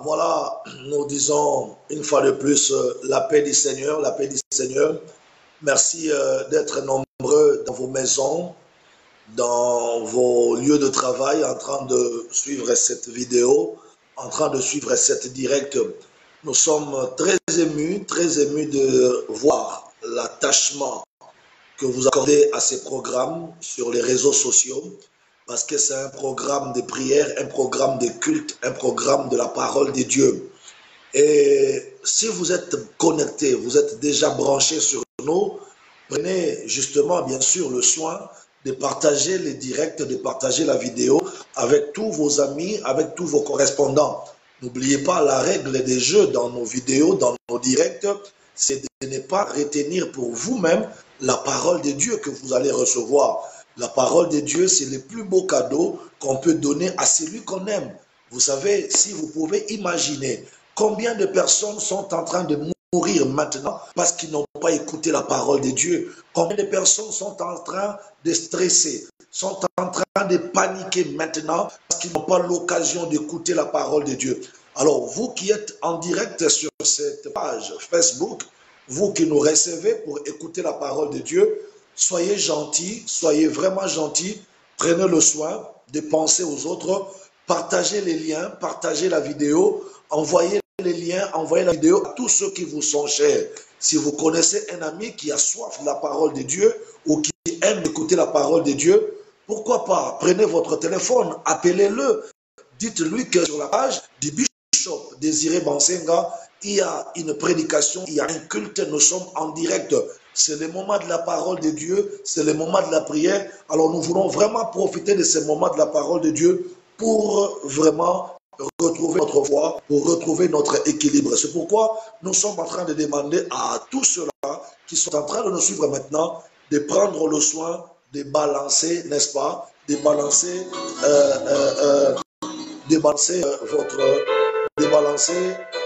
Voilà, nous disons une fois de plus la paix du Seigneur, la paix du Seigneur. Merci d'être nombreux dans vos maisons, dans vos lieux de travail, en train de suivre cette vidéo, en train de suivre cette direct. Nous sommes très émus de voir l'attachement que vous accordez à ces programmes sur les réseaux sociaux, parce que c'est un programme de prière, un programme de culte, un programme de la parole de Dieu. Et si vous êtes connecté, vous êtes déjà branché sur nous, prenez justement bien sûr le soin de partager les directs, de partager la vidéo avec tous vos amis, avec tous vos correspondants. N'oubliez pas la règle des jeux dans nos vidéos, dans nos directs, c'est de ne pas retenir pour vous-même la parole de Dieu que vous allez recevoir. La parole de Dieu, c'est le plus beau cadeau qu'on peut donner à celui qu'on aime. Vous savez, si vous pouvez imaginer combien de personnes sont en train de mourir maintenant parce qu'ils n'ont pas écouté la parole de Dieu. Combien de personnes sont en train de stresser, sont en train de paniquer maintenant parce qu'ils n'ont pas l'occasion d'écouter la parole de Dieu. Alors, vous qui êtes en direct sur cette page Facebook, vous qui nous recevez pour écouter la parole de Dieu, soyez gentils, soyez vraiment gentils, prenez le soin de penser aux autres, partagez les liens, partagez la vidéo, envoyez les liens, envoyez la vidéo à tous ceux qui vous sont chers. Si vous connaissez un ami qui a soif de la parole de Dieu ou qui aime écouter la parole de Dieu, pourquoi pas, prenez votre téléphone, appelez-le, dites-lui que sur la page du Bishop Désiré Bansenga, il y a une prédication, il y a un culte, nous sommes en direct. C'est le moment de la parole de Dieu, c'est le moment de la prière. Alors nous voulons vraiment profiter de ce moment de la parole de Dieu pour vraiment retrouver notre foi, pour retrouver notre équilibre. C'est pourquoi nous sommes en train de demander à tous ceux-là qui sont en train de nous suivre maintenant de prendre le soin de balancer, n'est-ce pas, de balancer,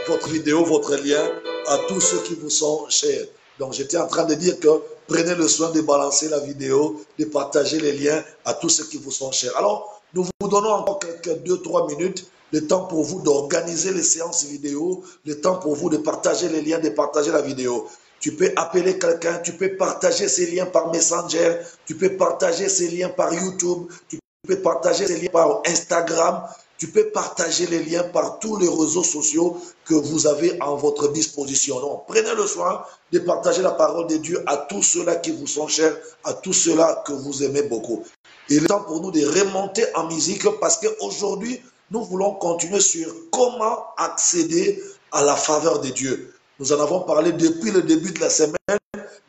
votre vidéo, votre lien à tous ceux qui vous sont chers. Donc j'étais en train de dire que prenez le soin de balancer la vidéo, de partager les liens à tous ceux qui vous sont chers. Alors, nous vous donnons encore quelques 2-3 minutes, le temps pour vous d'organiser les séances vidéo, le temps pour vous de partager les liens, de partager la vidéo. Tu peux appeler quelqu'un, tu peux partager ces liens par Messenger, tu peux partager ces liens par YouTube, tu peux partager ces liens par Instagram, tu peux partager les liens par tous les réseaux sociaux que vous avez à votre disposition. Donc, prenez le soin de partager la parole de Dieu à tous ceux-là qui vous sont chers, à tous ceux-là que vous aimez beaucoup. Il est temps pour nous de remonter en musique parce qu'aujourd'hui, nous voulons continuer sur comment accéder à la faveur de Dieu. Nous en avons parlé depuis le début de la semaine,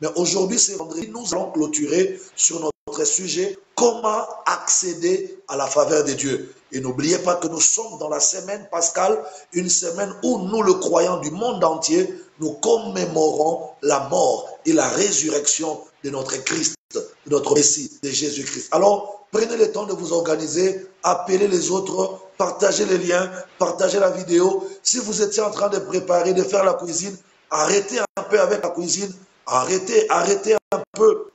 mais aujourd'hui, c'est vendredi, nous allons clôturer sur notre sujet, comment accéder à la faveur de Dieu. Et n'oubliez pas que nous sommes dans la semaine pascale, une semaine où nous, le croyants du monde entier, nous commémorons la mort et la résurrection de notre Christ, de notre Messie, de Jésus-Christ. Alors, prenez le temps de vous organiser, appelez les autres, partagez les liens, partagez la vidéo. Si vous étiez en train de préparer, de faire la cuisine, arrêtez un peu avec la cuisine, arrêtez un peu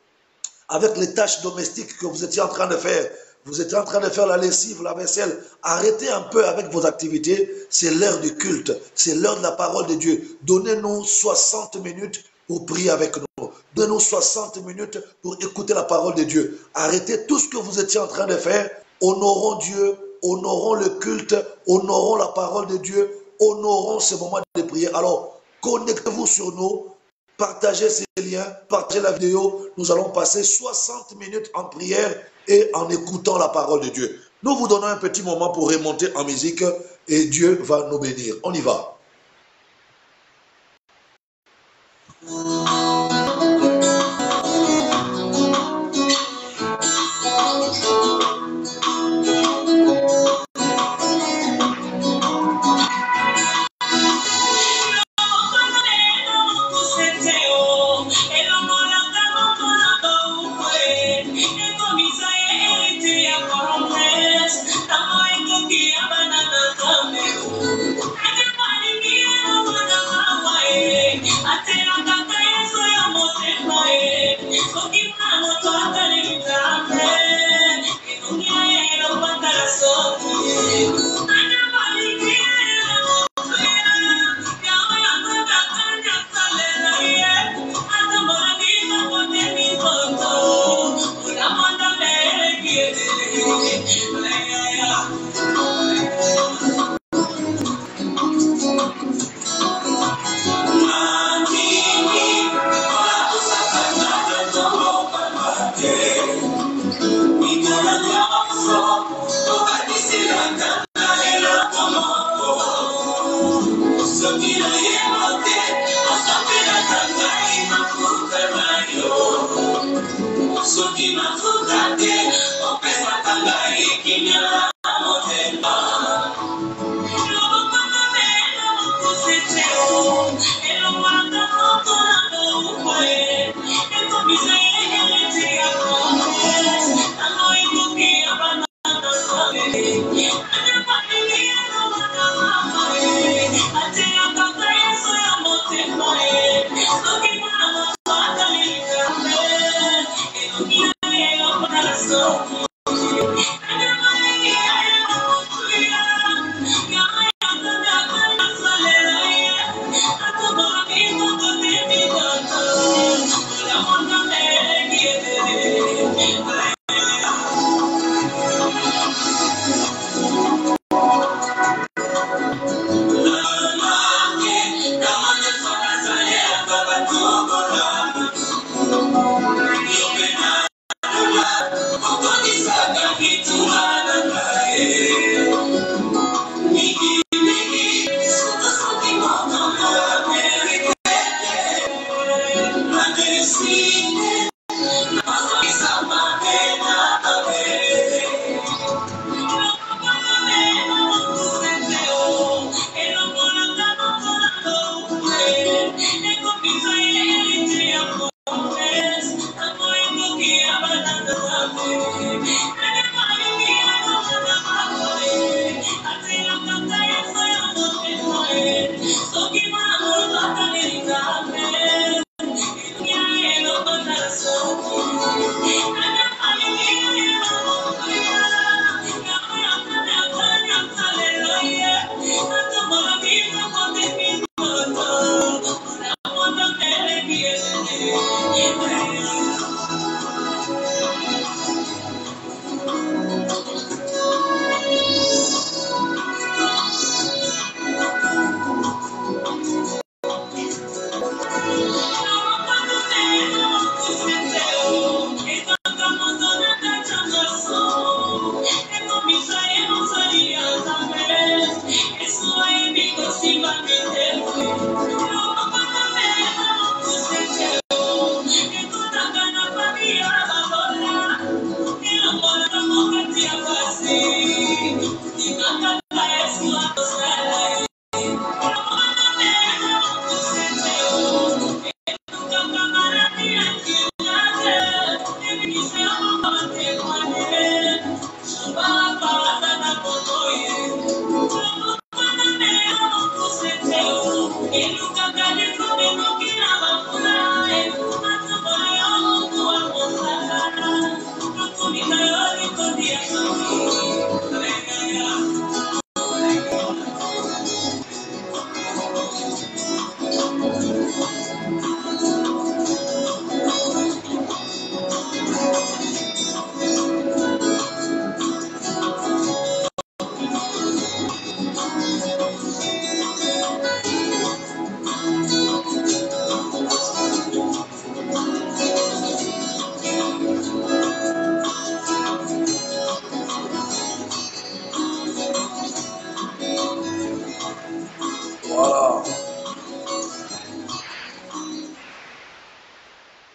avec les tâches domestiques que vous étiez en train de faire. Vous étiez en train de faire la lessive, la vaisselle. Arrêtez un peu avec vos activités. C'est l'heure du culte. C'est l'heure de la parole de Dieu. Donnez-nous 60 minutes pour prier avec nous. Donnez-nous 60 minutes pour écouter la parole de Dieu. Arrêtez tout ce que vous étiez en train de faire. Honorons Dieu, honorons le culte, honorons la parole de Dieu, honorons ce moment de prière. Alors, connectez-vous sur nous. Partagez ces liens, partagez la vidéo. Nous allons passer 60 minutes en prière et en écoutant la parole de Dieu. Nous vous donnons un petit moment pour remonter en musique et Dieu va nous bénir. On y va.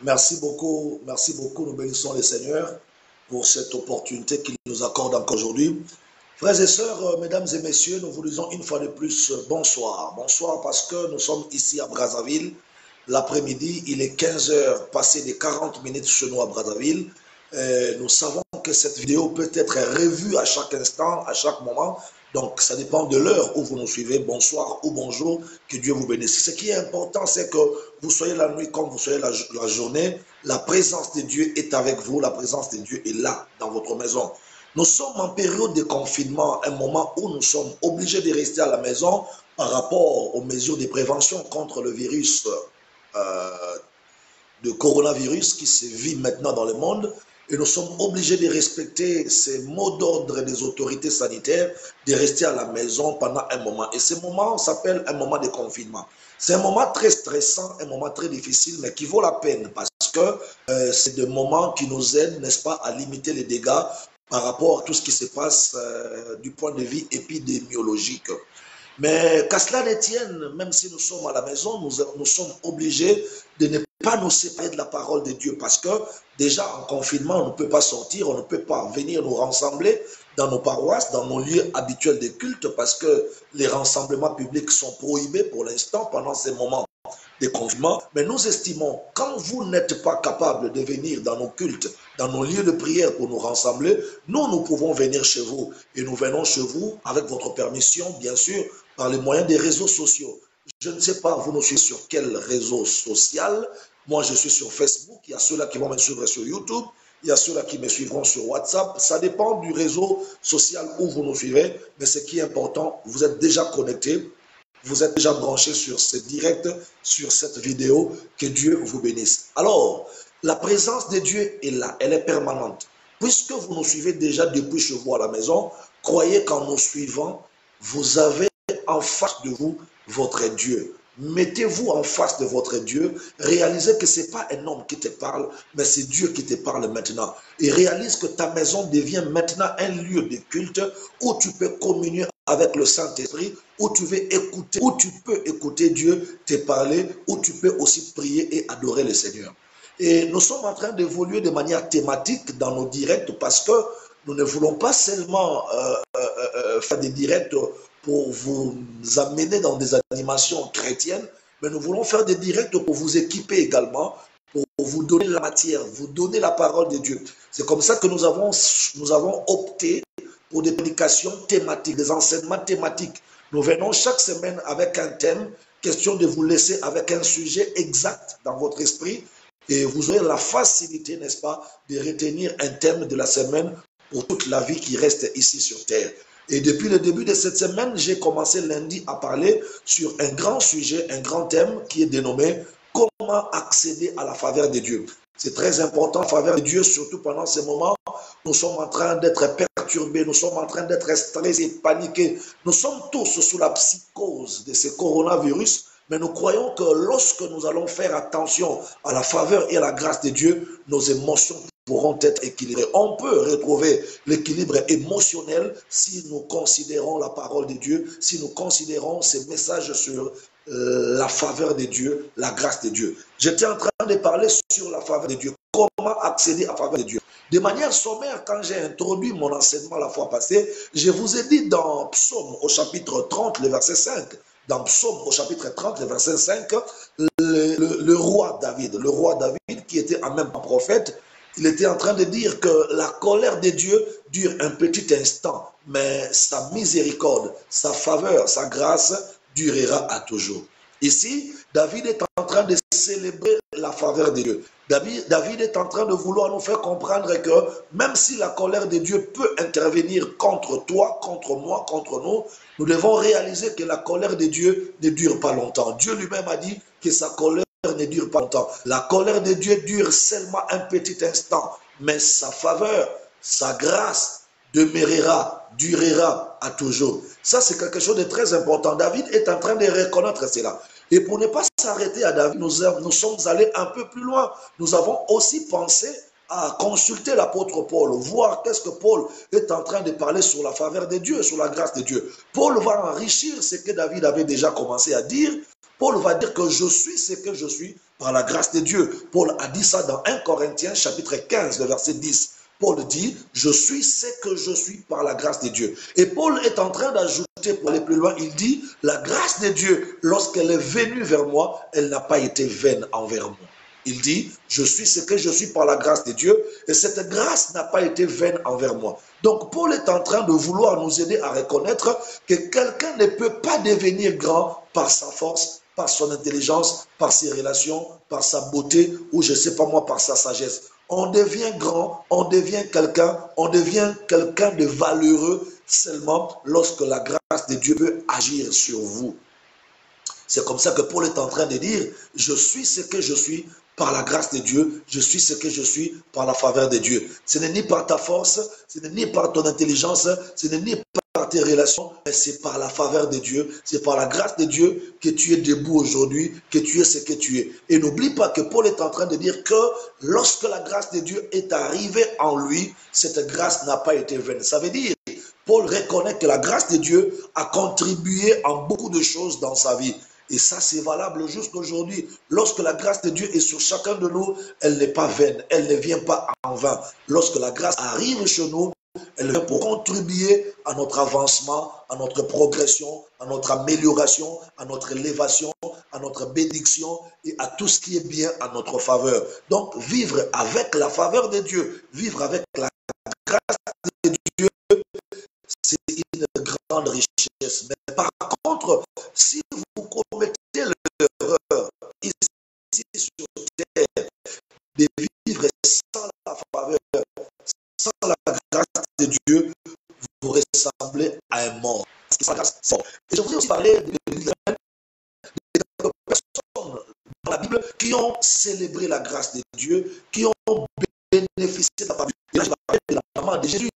merci beaucoup, nous bénissons le Seigneur pour cette opportunité qu'il nous accorde encore aujourd'hui. Frères et sœurs, mesdames et messieurs, nous vous disons une fois de plus bonsoir. Bonsoir parce que nous sommes ici à Brazzaville. L'après-midi, il est 15 heures, passé des 40 minutes chez nous à Brazzaville. Nous savons que cette vidéo peut être revue à chaque instant, à chaque moment. Donc, ça dépend de l'heure où vous nous suivez. Bonsoir ou bonjour, que Dieu vous bénisse. Ce qui est important, c'est que vous soyez la nuit comme vous soyez la journée. La présence de Dieu est avec vous. La présence de Dieu est là, dans votre maison. Nous sommes en période de confinement, un moment où nous sommes obligés de rester à la maison par rapport aux mesures de prévention contre le virus de coronavirus qui se vit maintenant dans le monde. Et nous sommes obligés de respecter ces mots d'ordre des autorités sanitaires, de rester à la maison pendant un moment. Et ce moment s'appelle un moment de confinement. C'est un moment très stressant, un moment très difficile, mais qui vaut la peine parce que c'est des moments qui nous aident, n'est-ce pas, à limiter les dégâts par rapport à tout ce qui se passe du point de vue épidémiologique. Mais qu'à cela ne tienne, même si nous sommes à la maison, nous sommes obligés de ne pas nous séparer de la parole de Dieu parce que déjà en confinement, on ne peut pas sortir, on ne peut pas venir nous rassembler dans nos paroisses, dans nos lieux habituels de culte parce que les rassemblements publics sont prohibés pour l'instant pendant ces moments de confinement. Mais nous estimons, quand vous n'êtes pas capable de venir dans nos cultes, dans nos lieux de prière pour nous rassembler, nous pouvons venir chez vous. Et nous venons chez vous avec votre permission, bien sûr, par les moyens des réseaux sociaux. Je ne sais pas, vous nous suivez sur quel réseau social. Moi, je suis sur Facebook. Il y a ceux-là qui vont me suivre sur YouTube. Il y a ceux-là qui me suivront sur WhatsApp. Ça dépend du réseau social où vous nous suivez. Mais ce qui est important, vous êtes déjà connectés. Vous êtes déjà branchés sur ce direct, sur cette vidéo. Que Dieu vous bénisse. Alors, la présence de Dieu est là. Elle est permanente. Puisque vous nous suivez déjà depuis chez vous à la maison, croyez qu'en nous suivant, vous avez en face de vous votre Dieu. Mettez-vous en face de votre Dieu. Réalisez que ce n'est pas un homme qui te parle, mais c'est Dieu qui te parle maintenant. Et réalise que ta maison devient maintenant un lieu de culte où tu peux communier avec le Saint-Esprit, où tu veux écouter, où tu peux écouter Dieu te parler, où tu peux aussi prier et adorer le Seigneur. Et nous sommes en train d'évoluer de manière thématique dans nos directs parce que nous ne voulons pas seulement faire des directs pour vous amener dans des animations chrétiennes, mais nous voulons faire des directs pour vous équiper également, pour vous donner la matière, vous donner la parole de Dieu. C'est comme ça que nous avons opté pour des prédications thématiques, des enseignements thématiques. Nous venons chaque semaine avec un thème, question de vous laisser avec un sujet exact dans votre esprit, et vous aurez la facilité, n'est-ce pas, de retenir un thème de la semaine pour toute la vie qui reste ici sur Terre. Et depuis le début de cette semaine, j'ai commencé lundi à parler sur un grand sujet, un grand thème qui est dénommé « Comment accéder à la faveur de Dieu ». C'est très important, la faveur de Dieu, surtout pendant ces moments. Nous sommes en train d'être perturbés, nous sommes en train d'être stressés, paniqués. Nous sommes tous sous la psychose de ce coronavirus. Mais nous croyons que lorsque nous allons faire attention à la faveur et à la grâce de Dieu, nos émotions pourront être équilibrées. On peut retrouver l'équilibre émotionnel si nous considérons la parole de Dieu, si nous considérons ces messages sur la faveur de Dieu, la grâce de Dieu. J'étais en train de parler sur la faveur de Dieu. Comment accéder à la faveur de Dieu? De manière sommaire, quand j'ai introduit mon enseignement la fois passée, je vous ai dit dans Psaume au chapitre 30, le verset 5, dans Psaume au chapitre 30, le verset 5, le roi David qui était en même temps prophète, il était en train de dire que la colère de Dieu dure un petit instant, mais sa miséricorde, sa faveur, sa grâce durera à toujours. Ici, David est en train de célébrer la faveur de Dieu. David est en train de vouloir nous faire comprendre que même si la colère de Dieu peut intervenir contre toi, contre moi, contre nous, nous devons réaliser que la colère de Dieu ne dure pas longtemps. Dieu lui-même a dit que sa colère ne dure pas longtemps. La colère de Dieu dure seulement un petit instant, mais sa faveur, sa grâce demeurera, durera à toujours. Ça, c'est quelque chose de très important. David est en train de reconnaître cela. Et pour ne pas s'arrêter à David, nous sommes allés un peu plus loin. Nous avons aussi pensé à consulter l'apôtre Paul, voir qu'est-ce que Paul est en train de parler sur la faveur de Dieu, sur la grâce de Dieu. Paul va enrichir ce que David avait déjà commencé à dire. Paul va dire que je suis ce que je suis par la grâce de Dieu. Paul a dit ça dans 1 Corinthiens chapitre 15, le verset 10. Paul dit, je suis ce que je suis par la grâce de Dieu. Et Paul est en train d'ajouter, pour aller plus loin, il dit, la grâce de Dieu, lorsqu'elle est venue vers moi, elle n'a pas été vaine envers moi. Il dit, je suis ce que je suis par la grâce de Dieu, et cette grâce n'a pas été vaine envers moi. Donc Paul est en train de vouloir nous aider à reconnaître que quelqu'un ne peut pas devenir grand par sa force, par son intelligence, par ses relations, par sa beauté, ou je ne sais pas moi, par sa sagesse. On devient grand, on devient quelqu'un de valeureux seulement lorsque la grâce de Dieu peut agir sur vous. C'est comme ça que Paul est en train de dire, je suis ce que je suis par la grâce de Dieu, je suis ce que je suis par la faveur de Dieu. Ce n'est ni par ta force, ce n'est ni par ton intelligence, ce n'est ni par tes relations, mais c'est par la faveur de Dieu, c'est par la grâce de Dieu que tu es debout aujourd'hui, que tu es ce que tu es. Et n'oublie pas que Paul est en train de dire que lorsque la grâce de Dieu est arrivée en lui, cette grâce n'a pas été vaine. Ça veut dire, Paul reconnaît que la grâce de Dieu a contribué en beaucoup de choses dans sa vie. Et ça, c'est valable jusqu'aujourd'hui. Lorsque la grâce de Dieu est sur chacun de nous, elle n'est pas vaine, elle ne vient pas en vain. Lorsque la grâce arrive chez nous, elle vient pour contribuer à notre avancement, à notre progression, à notre amélioration, à notre élévation, à notre bénédiction et à tout ce qui est bien à notre faveur. Donc, vivre avec la faveur de Dieu, vivre avec la grâce de Dieu, c'est une grande richesse. Mais par contre, si vous commettez l'erreur ici sur terre de vivre sans la faveur, sans la grâce de Dieu, vous ressemblez à un mort. Et je voudrais aussi parler de personnes dans la Bible qui ont célébré la grâce de Dieu, qui ont bénéficié de la faveur. Et là, je parle de la maman de Jésus,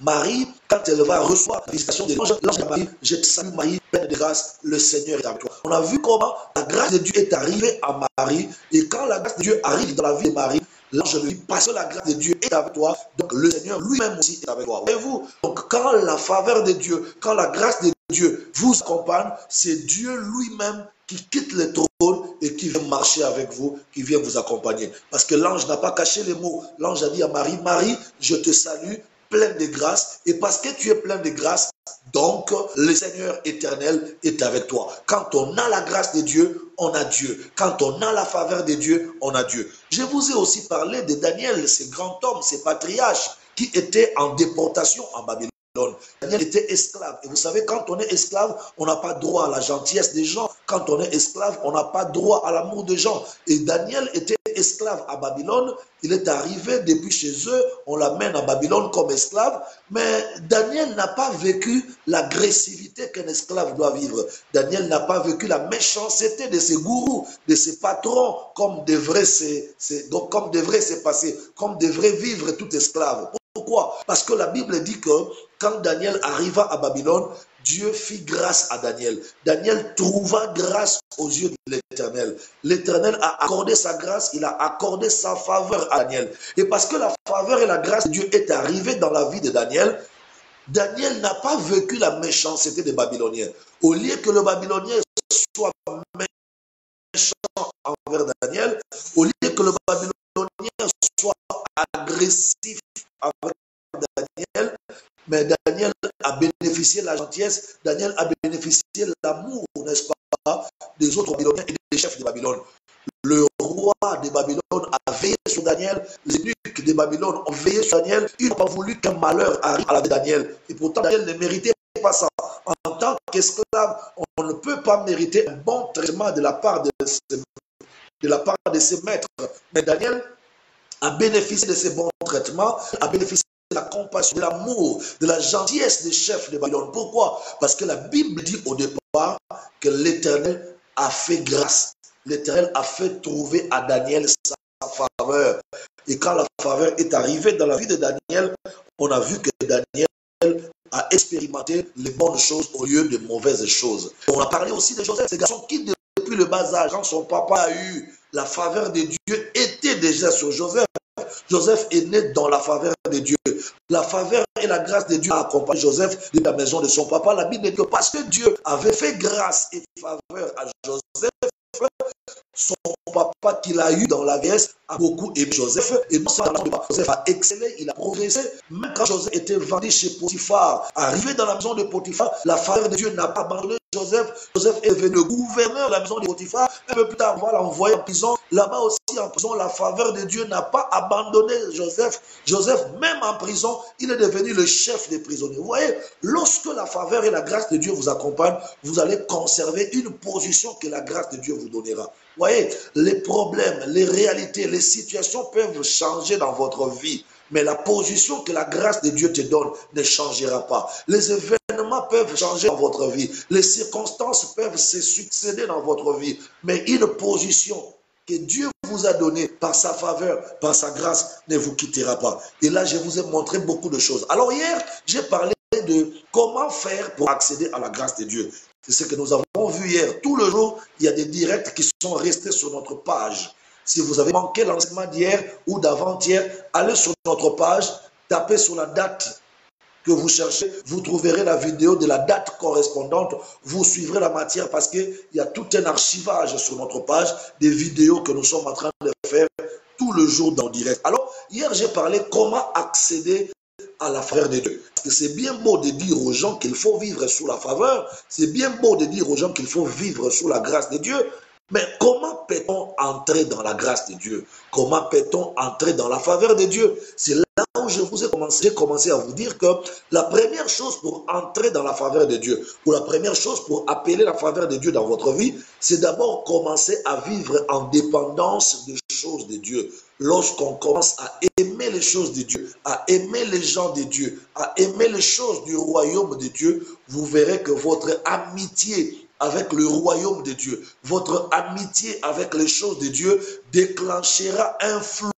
Marie, quand elle va recevoir la visitation de l'ange, l'ange de Marie, je te salue Marie, pleine de grâce, le Seigneur est avec toi. On a vu comment la grâce de Dieu est arrivée à Marie, et quand la grâce de Dieu arrive dans la vie de Marie, l'ange lui dit, parce que la grâce de Dieu est avec toi, donc le Seigneur lui-même aussi est avec toi. Voyez-vous, donc quand la faveur de Dieu, quand la grâce de Dieu vous accompagne, c'est Dieu lui-même qui quitte le trône et qui vient marcher avec vous, qui vient vous accompagner. Parce que l'ange n'a pas caché les mots. L'ange a dit à Marie, Marie, je te salue, pleine de grâce, et parce que tu es plein de grâce, donc le Seigneur éternel est avec toi. Quand on a la grâce de Dieu, on a Dieu. Quand on a la faveur de Dieu, on a Dieu. Je vous ai aussi parlé de Daniel, ce grand homme, ce patriarche qui était en déportation en Babylone. Daniel était esclave. Et vous savez, quand on est esclave, on n'a pas droit à la gentillesse des gens. Quand on est esclave, on n'a pas droit à l'amour des gens. Et Daniel était esclave à Babylone. Il est arrivé depuis chez eux. On l'amène à Babylone comme esclave. Mais Daniel n'a pas vécu l'agressivité qu'un esclave doit vivre. Daniel n'a pas vécu la méchanceté de ses gourous, de ses patrons, comme devrait se passer, comme devrait vivre tout esclave. Pourquoi? Parce que la Bible dit que quand Daniel arriva à Babylone, Dieu fit grâce à Daniel. Daniel trouva grâce aux yeux de l'Éternel. L'Éternel a accordé sa grâce, il a accordé sa faveur à Daniel. Et parce que la faveur et la grâce de Dieu est arrivée dans la vie de Daniel, Daniel n'a pas vécu la méchanceté des Babyloniens. Au lieu que le Babylonien soit méchant envers Daniel, au lieu que le Babylonien soit agressif avec Daniel, mais Daniel a bénéficié de la gentillesse, Daniel a bénéficié de l'amour, n'est-ce pas, des autres Babyloniens et des chefs de Babylone. Le roi de Babylone a veillé sur Daniel, les eunuques de Babylone ont veillé sur Daniel, ils n'ont pas voulu qu'un malheur arrive à la vie de Daniel. Et pourtant, Daniel ne méritait pas ça. En tant qu'esclave, on ne peut pas mériter un bon traitement de la part de ses maîtres. Mais Daniel a bénéficié de ces bons traitements, a bénéficié de la compassion, de l'amour, de la gentillesse des chefs de Babylone. Pourquoi? Parce que la Bible dit au départ que l'Éternel a fait grâce. L'Éternel a fait trouver à Daniel sa faveur. Et quand la faveur est arrivée dans la vie de Daniel, on a vu que Daniel a expérimenté les bonnes choses au lieu de mauvaises choses. On a parlé aussi de Joseph, ce garçon qui depuis le bas âge, quand son papa a eu la faveur de Dieu, était déjà sur Joseph. Joseph est né dans la faveur de Dieu. La faveur et la grâce de Dieu a accompagné Joseph de la maison de son papa. La Bible dit que parce que Dieu avait fait grâce et faveur à Joseph, son papa qu'il a eu dans la vieillesse a beaucoup aimé Joseph. Et non seulement Joseph a excellé, il a progressé. Même quand Joseph était vendu chez Potiphar, arrivé dans la maison de Potiphar, la faveur de Dieu n'a pas abandonné Joseph. Joseph est devenu gouverneur de la maison de Potiphar. Un peu plus tard, on va l'envoyer en prison. Là-bas aussi, en prison, la faveur de Dieu n'a pas abandonné Joseph. Joseph, même en prison, il est devenu le chef des prisonniers. Vous voyez, lorsque la faveur et la grâce de Dieu vous accompagnent, vous allez conserver une position que la grâce de Dieu vous donnera. Vous voyez, les problèmes, les réalités, les situations peuvent changer dans votre vie. Mais la position que la grâce de Dieu te donne ne changera pas. Les événements peuvent changer dans votre vie. Les circonstances peuvent se succéder dans votre vie. Mais une position que Dieu vous a donnée par sa faveur, par sa grâce, ne vous quittera pas. Et là, je vous ai montré beaucoup de choses. Alors hier, j'ai parlé de comment faire pour accéder à la grâce de Dieu. C'est ce que nous avons vu hier. Tout le jour, il y a des directs qui sont restés sur notre page. Si vous avez manqué l'enseignement d'hier ou d'avant-hier, allez sur notre page, tapez sur la date que vous cherchez, vous trouverez la vidéo de la date correspondante, vous suivrez la matière parce qu'il y a tout un archivage sur notre page des vidéos que nous sommes en train de faire tout le jour dans le direct. Alors, hier j'ai parlé comment accéder à la faveur de Dieu. Parce que c'est bien beau de dire aux gens qu'il faut vivre sous la faveur, c'est bien beau de dire aux gens qu'il faut vivre sous la grâce de Dieu, mais comment peut-on entrer dans la grâce de Dieu? Comment peut-on entrer dans la faveur de Dieu? C'est là où j'ai commencé à vous dire que la première chose pour entrer dans la faveur de Dieu, ou la première chose pour appeler la faveur de Dieu dans votre vie, c'est d'abord commencer à vivre en dépendance des choses de Dieu. Lorsqu'on commence à aimer les choses de Dieu, à aimer les gens de Dieu, à aimer les choses du royaume de Dieu, vous verrez que votre amitié avec le royaume de Dieu, votre amitié avec les choses de Dieu déclenchera un flot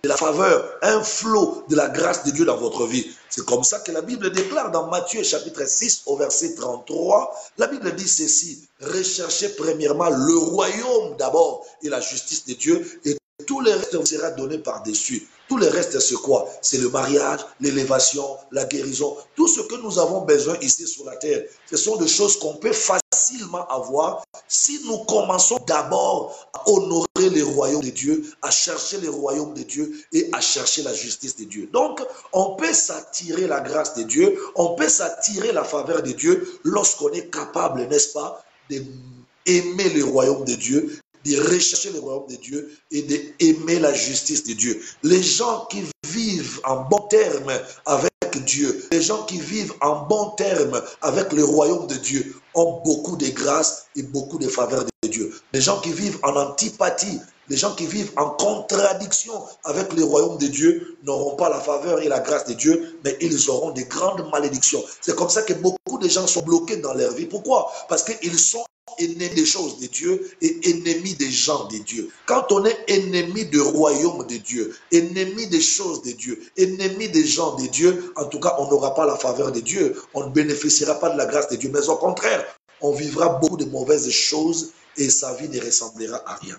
de la faveur, un flot de la grâce de Dieu dans votre vie. C'est comme ça que la Bible déclare dans Matthieu chapitre 6 au verset 33, la Bible dit ceci: recherchez premièrement le royaume d'abord et la justice de Dieu, et tout le reste vous sera donné par-dessus. Tout le reste, c'est quoi? C'est le mariage, l'élévation, la guérison. Tout ce que nous avons besoin ici sur la terre, ce sont des choses qu'on peut facilement avoir si nous commençons d'abord à honorer les royaumes de Dieu, à chercher les royaumes de Dieu et à chercher la justice de Dieu. Donc, on peut s'attirer la grâce de Dieu, on peut s'attirer la faveur de Dieu lorsqu'on est capable, n'est-ce pas, d'aimer le royaume de Dieu, de rechercher le royaume de Dieu et d'aimer la justice de Dieu. Les gens qui vivent en bon terme avec Dieu, les gens qui vivent en bon terme avec le royaume de Dieu ont beaucoup de grâce et beaucoup de faveur de Dieu. Les gens qui vivent en antipathie, les gens qui vivent en contradiction avec le royaume de Dieu n'auront pas la faveur et la grâce de Dieu, mais ils auront de grandes malédictions. C'est comme ça que beaucoup de gens sont bloqués dans leur vie. Pourquoi? Parce qu'ils sont ennemis des choses de Dieu et ennemis des gens de Dieu. Quand on est ennemi du royaume de Dieu, ennemi des choses de Dieu, ennemi des gens de Dieu, en tout cas, on n'aura pas la faveur de Dieu. On ne bénéficiera pas de la grâce de Dieu. Mais au contraire, on vivra beaucoup de mauvaises choses et sa vie ne ressemblera à rien.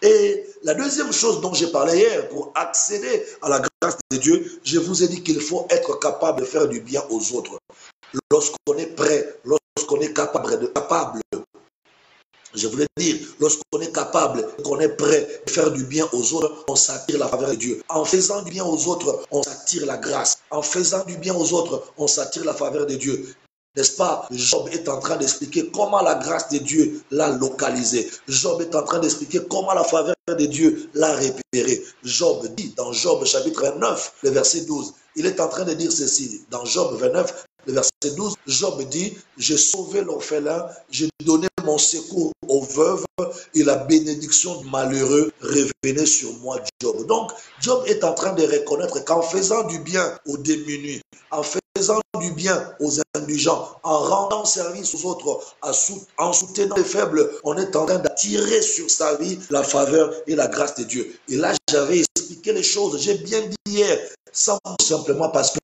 Et la deuxième chose dont j'ai parlé hier, pour accéder à la grâce de Dieu, je vous ai dit qu'il faut être capable de faire du bien aux autres. Lorsqu'on est prêt, lorsqu'on est capable, je voulais dire, lorsqu'on est capable, qu'on est prêt à faire du bien aux autres, on s'attire la faveur de Dieu. En faisant du bien aux autres, on s'attire la grâce. En faisant du bien aux autres, on s'attire la faveur de Dieu. N'est-ce pas? Job est en train d'expliquer comment la grâce de Dieu l'a localisé. Job est en train d'expliquer comment la faveur de Dieu l'a repéré. Job dit dans Job chapitre 29, le verset 12, il est en train de dire ceci. Dans Job 29, le verset 12, Job dit: j'ai sauvé l'orphelin, j'ai donné mon secours aux veuves et la bénédiction du malheureux revenait sur moi, Job. Donc, Job est en train de reconnaître qu'en faisant du bien aux démunis, en faisant du bien aux indigents, en rendant service aux autres, en soutenant les faibles, on est en train d'attirer sur sa vie la faveur et la grâce de Dieu. Et là, j'avais expliqué les choses, j'ai bien dit hier, simplement parce que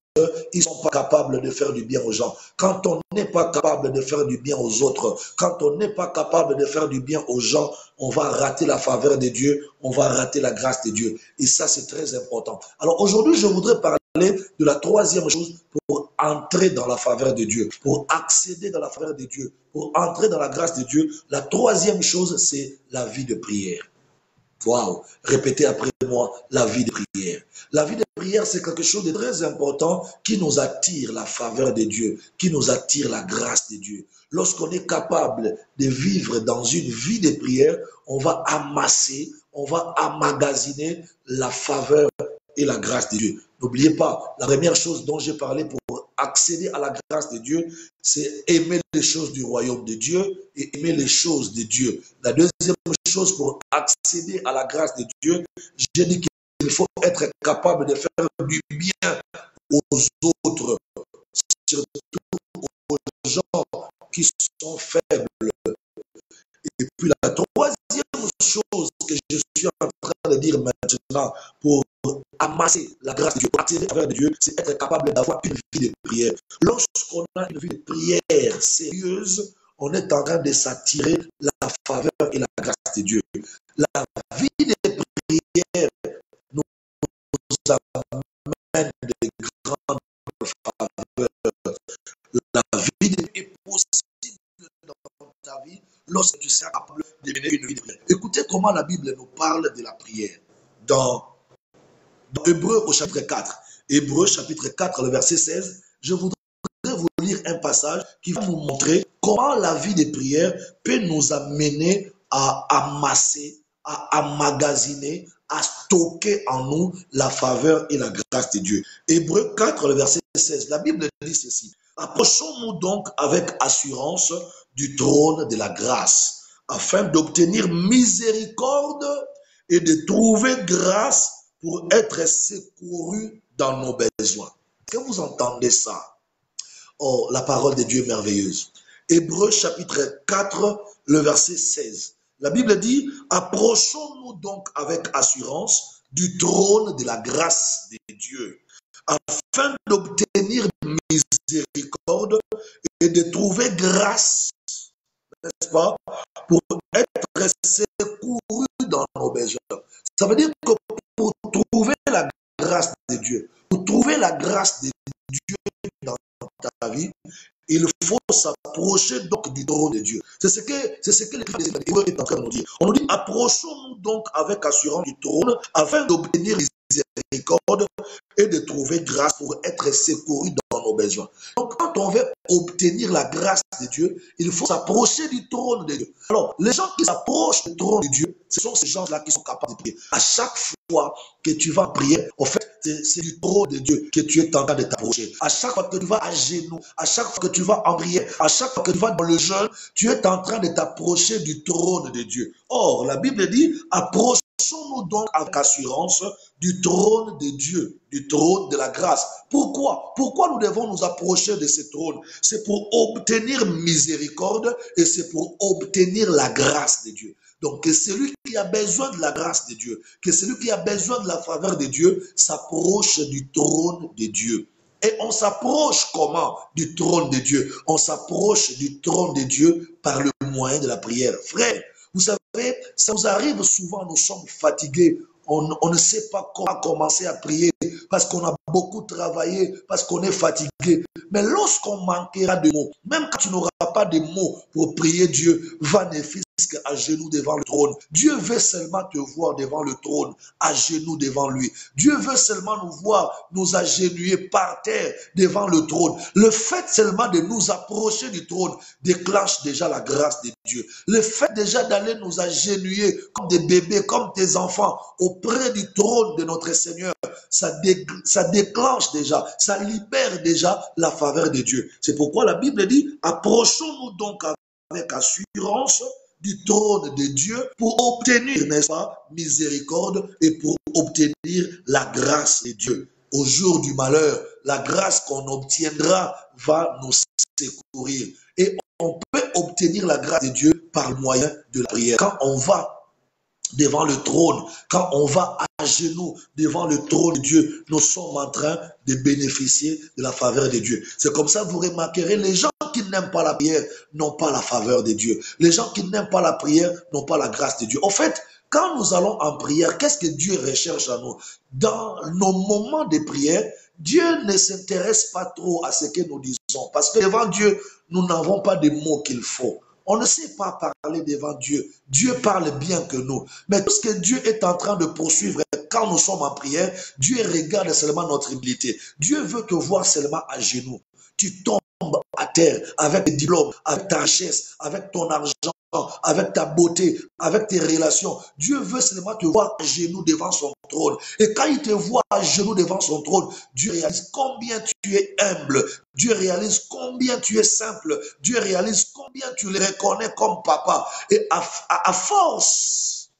ils ne sont pas capables de faire du bien aux gens. Quand on n'est pas capable de faire du bien aux autres, quand on n'est pas capable de faire du bien aux gens, on va rater la faveur de Dieu, on va rater la grâce de Dieu. Et ça, c'est très important. Alors aujourd'hui, je voudrais parler de la troisième chose pour entrer dans la faveur de Dieu, pour accéder dans la faveur de Dieu, pour entrer dans la grâce de Dieu. La troisième chose, c'est la vie de prière. Waouh, répétez après moi, la vie de prière. La vie de prière, c'est quelque chose de très important qui nous attire la faveur de Dieu, qui nous attire la grâce de Dieu. Lorsqu'on est capable de vivre dans une vie de prière, on va amasser, on va emmagasiner la faveur et la grâce de Dieu. N'oubliez pas, la première chose dont j'ai parlé pour accéder à la grâce de Dieu, c'est aimer les choses du royaume de Dieu et aimer les choses de Dieu. La deuxième chose pour accéder à la grâce de Dieu, j'ai dit qu'il faut être capable de faire du bien aux autres, surtout aux gens qui sont faibles. Et puis la troisième chose que je suis en train de dire maintenant pour amasser la grâce de Dieu, pour accéder à la faveur de Dieu, c'est être capable d'avoir une vie de prière. Lorsqu'on a une vie de prière sérieuse, on est en train de s'attirer la faveur et la grâce de Dieu. La vie de prière nous amène de grandes faveurs. La vie de prière est possible dans ta vie lorsque tu seras capable de mener une vie de prière. Écoutez comment la Bible nous parle de la prière. Dans Hébreux au chapitre 4, Hébreux chapitre 4, le verset 16, je voudrais vous lire un passage qui va nous montrer comment la vie de prière peut nous amener à amasser, à emmagasiner, à stocker en nous la faveur et la grâce de Dieu. Hébreux 4, le verset 16, la Bible dit ceci. Approchons-nous donc avec assurance du trône de la grâce, afin d'obtenir miséricorde et de trouver grâce pour être secouru dans nos besoins. Est-ce que vous entendez ça? Oh, la parole de Dieu est merveilleuse. Hébreux chapitre 4, le verset 16. La Bible dit, approchons-nous donc avec assurance du trône de la grâce de Dieu, afin d'obtenir miséricorde et de trouver grâce, n'est-ce pas, pour être secouru dans nos besoins. Ça veut dire que pour trouver la grâce de Dieu, pour trouver la grâce de Dieu dans ta vie, il faut s'approcher donc du trône de Dieu. C'est ce que l'Écriture est en train de nous dire. On nous dit, approchons-nous donc avec assurance du trône afin d'obtenir miséricorde et de trouver grâce pour être secouru dans nos besoins. Donc quand on veut obtenir la grâce de Dieu, il faut s'approcher du trône de Dieu. Alors, les gens qui s'approchent du trône de Dieu, ce sont ces gens-là qui sont capables de prier. À chaque fois que tu vas prier, en fait, c'est du trône de Dieu que tu es en train de t'approcher. À chaque fois que tu vas à genoux, à chaque fois que tu vas en prière, à chaque fois que tu vas dans le jeûne, tu es en train de t'approcher du trône de Dieu. Or, la Bible dit, approchons-nous donc avec assurance du trône de Dieu, du trône de la grâce. Pourquoi? Pourquoi nous devons nous approcher de ce trône? C'est pour obtenir miséricorde et c'est pour obtenir la grâce de Dieu. Donc, que celui qui a besoin de la grâce de Dieu, que celui qui a besoin de la faveur de Dieu, s'approche du trône de Dieu. Et on s'approche comment du trône de Dieu? On s'approche du trône de Dieu par le moyen de la prière. Frère, vous savez, ça nous arrive souvent, nous sommes fatigués. On ne sait pas comment commencer à prier parce qu'on a beaucoup travaillé, parce qu'on est fatigué. Mais lorsqu'on manquera de mots, même quand tu n'auras pas de mots pour prier Dieu, va ne fût-ce qu'à genoux devant le trône. Dieu veut seulement te voir devant le trône, à genoux devant lui. Dieu veut seulement nous voir, nous agenouiller par terre devant le trône. Le fait seulement de nous approcher du trône déclenche déjà la grâce de Dieu. Le fait déjà d'aller nous agenouiller comme des bébés, comme des enfants, auprès du trône de notre Seigneur, ça déclenche déjà, ça libère déjà la faveur de Dieu. C'est pourquoi la Bible dit, approchons-nous donc avec assurance du trône de Dieu pour obtenir, n'est-ce pas, miséricorde et pour obtenir la grâce de Dieu. Au jour du malheur, la grâce qu'on obtiendra va nous secourir. Et on peut obtenir la grâce de Dieu par le moyen de la prière. Quand on va devant le trône, quand on va à genoux devant le trône de Dieu, nous sommes en train de bénéficier de la faveur de Dieu. C'est comme ça que vous remarquerez, les gens qui n'aiment pas la prière n'ont pas la faveur de Dieu. Les gens qui n'aiment pas la prière n'ont pas la grâce de Dieu. En fait, quand nous allons en prière, qu'est-ce que Dieu recherche à nous? Dans nos moments de prière, Dieu ne s'intéresse pas trop à ce que nous disons. Parce que devant Dieu, nous n'avons pas de mots qu'il faut. On ne sait pas parler devant Dieu. Dieu parle bien que nous. Mais tout ce que Dieu est en train de poursuivre quand nous sommes en prière, Dieu regarde seulement notre humilité. Dieu veut te voir seulement à genoux. Tu tombes à terre avec tes diplômes, avec ta richesse, avec ton argent, avec ta beauté, avec tes relations. Dieu veut seulement te voir à genoux devant son trône. Et quand il te voit à genoux devant son trône, Dieu réalise combien tu es humble. Dieu réalise combien tu es simple. Dieu réalise combien tu le reconnais comme papa. Et à force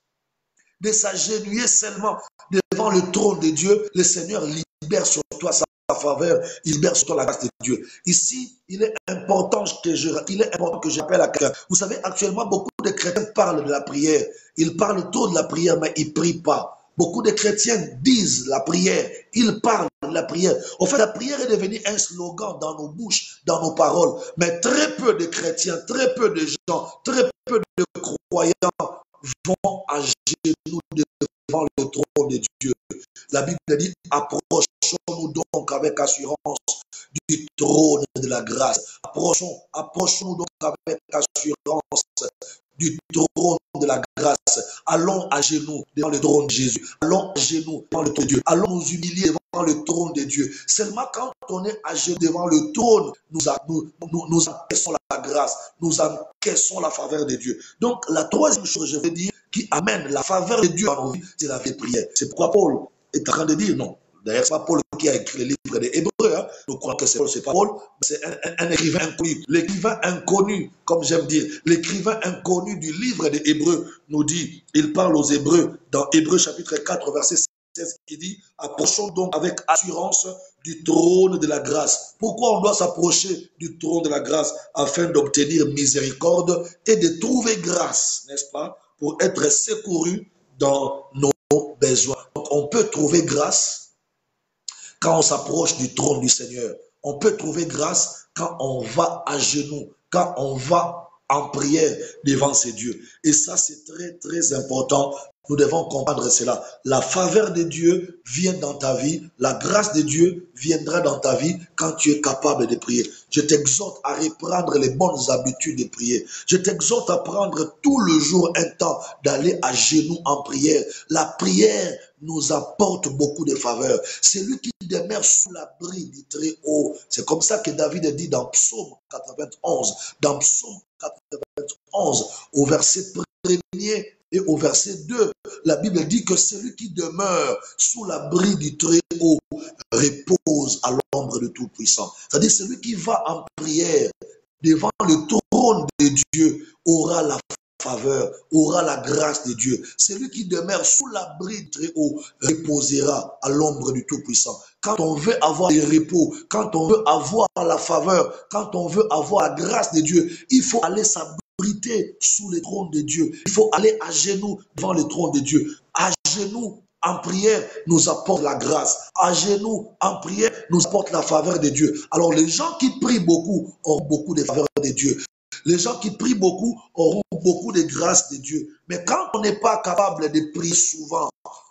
de s'agenouiller seulement devant le trône de Dieu, le Seigneur libère sur toi sa faveur, il libère sur toi la grâce de Dieu. Ici, il est important que je rappelle à quelqu'un. Vous savez, actuellement, beaucoup de chrétiens parlent de la prière. Ils parlent trop de la prière, mais ils ne prient pas. Beaucoup de chrétiens disent la prière, ils parlent de la prière. En fait, la prière est devenue un slogan dans nos bouches, dans nos paroles. Mais très peu de chrétiens, très peu de gens, très peu de croyants vont à genoux devant le trône de Dieu. La Bible dit, approchons-nous donc avec assurance du trône de la grâce. Approchons-nous donc avec assurance du trône de la grâce. Allons à genoux devant le trône de Jésus. Allons à genoux devant le trône de Dieu. Allons nous humilier devant le trône de Dieu. Seulement quand on est à genoux devant le trône, nous encaissons la grâce, nous encaissons la faveur de Dieu. Donc la troisième chose, je veux dire, qui amène la faveur de Dieu dans nos vies, c'est la vie de prière. C'est pourquoi Paul est en train de dire non. D'ailleurs, ce n'est pas Paul qui a écrit le livre des Hébreux. Hein. Nous croyons que c'est Paul, ce n'est pas Paul. C'est un écrivain inconnu. L'écrivain inconnu, comme j'aime dire, l'écrivain inconnu du livre des Hébreux nous dit, il parle aux Hébreux, dans Hébreux chapitre 4, verset 16, il dit, approchons donc avec assurance du trône de la grâce. Pourquoi on doit s'approcher du trône de la grâce? Afin d'obtenir miséricorde et de trouver grâce, n'est-ce pas, pour être secouru dans nos besoins. Donc on peut trouver grâce quand on s'approche du trône du Seigneur. On peut trouver grâce quand on va à genoux, quand on va en prière devant ses dieux. Et ça, c'est très, très important. Nous devons comprendre cela. La faveur de Dieu vient dans ta vie. La grâce de Dieu viendra dans ta vie quand tu es capable de prier. Je t'exhorte à reprendre les bonnes habitudes de prier. Je t'exhorte à prendre tout le jour un temps d'aller à genoux en prière. La prière nous apporte beaucoup de faveurs. Celui qui demeure sous l'abri du Très-Haut. C'est comme ça que David dit dans Psaume 91. Dans Psaume 91, au verset 1er et au verset 2, la Bible dit que celui qui demeure sous l'abri du Très-Haut repose à l'ombre de Tout-Puissant. C'est-à-dire celui qui va en prière devant le trône de Dieu aura la faveur, aura la grâce de Dieu. Celui qui demeure sous l'abri du Très-Haut reposera à l'ombre du Tout-Puissant. Quand on veut avoir le repos, quand on veut avoir la faveur, quand on veut avoir la grâce de Dieu, il faut aller s'abriter sous le trône de Dieu. Il faut aller à genoux devant le trône de Dieu. À genoux en prière nous apporte la grâce. À genoux en prière nous apporte la faveur de Dieu. Alors les gens qui prient beaucoup ont beaucoup de faveur de Dieu. Les gens qui prient beaucoup auront beaucoup de grâce de Dieu. Mais quand on n'est pas capable de prier souvent,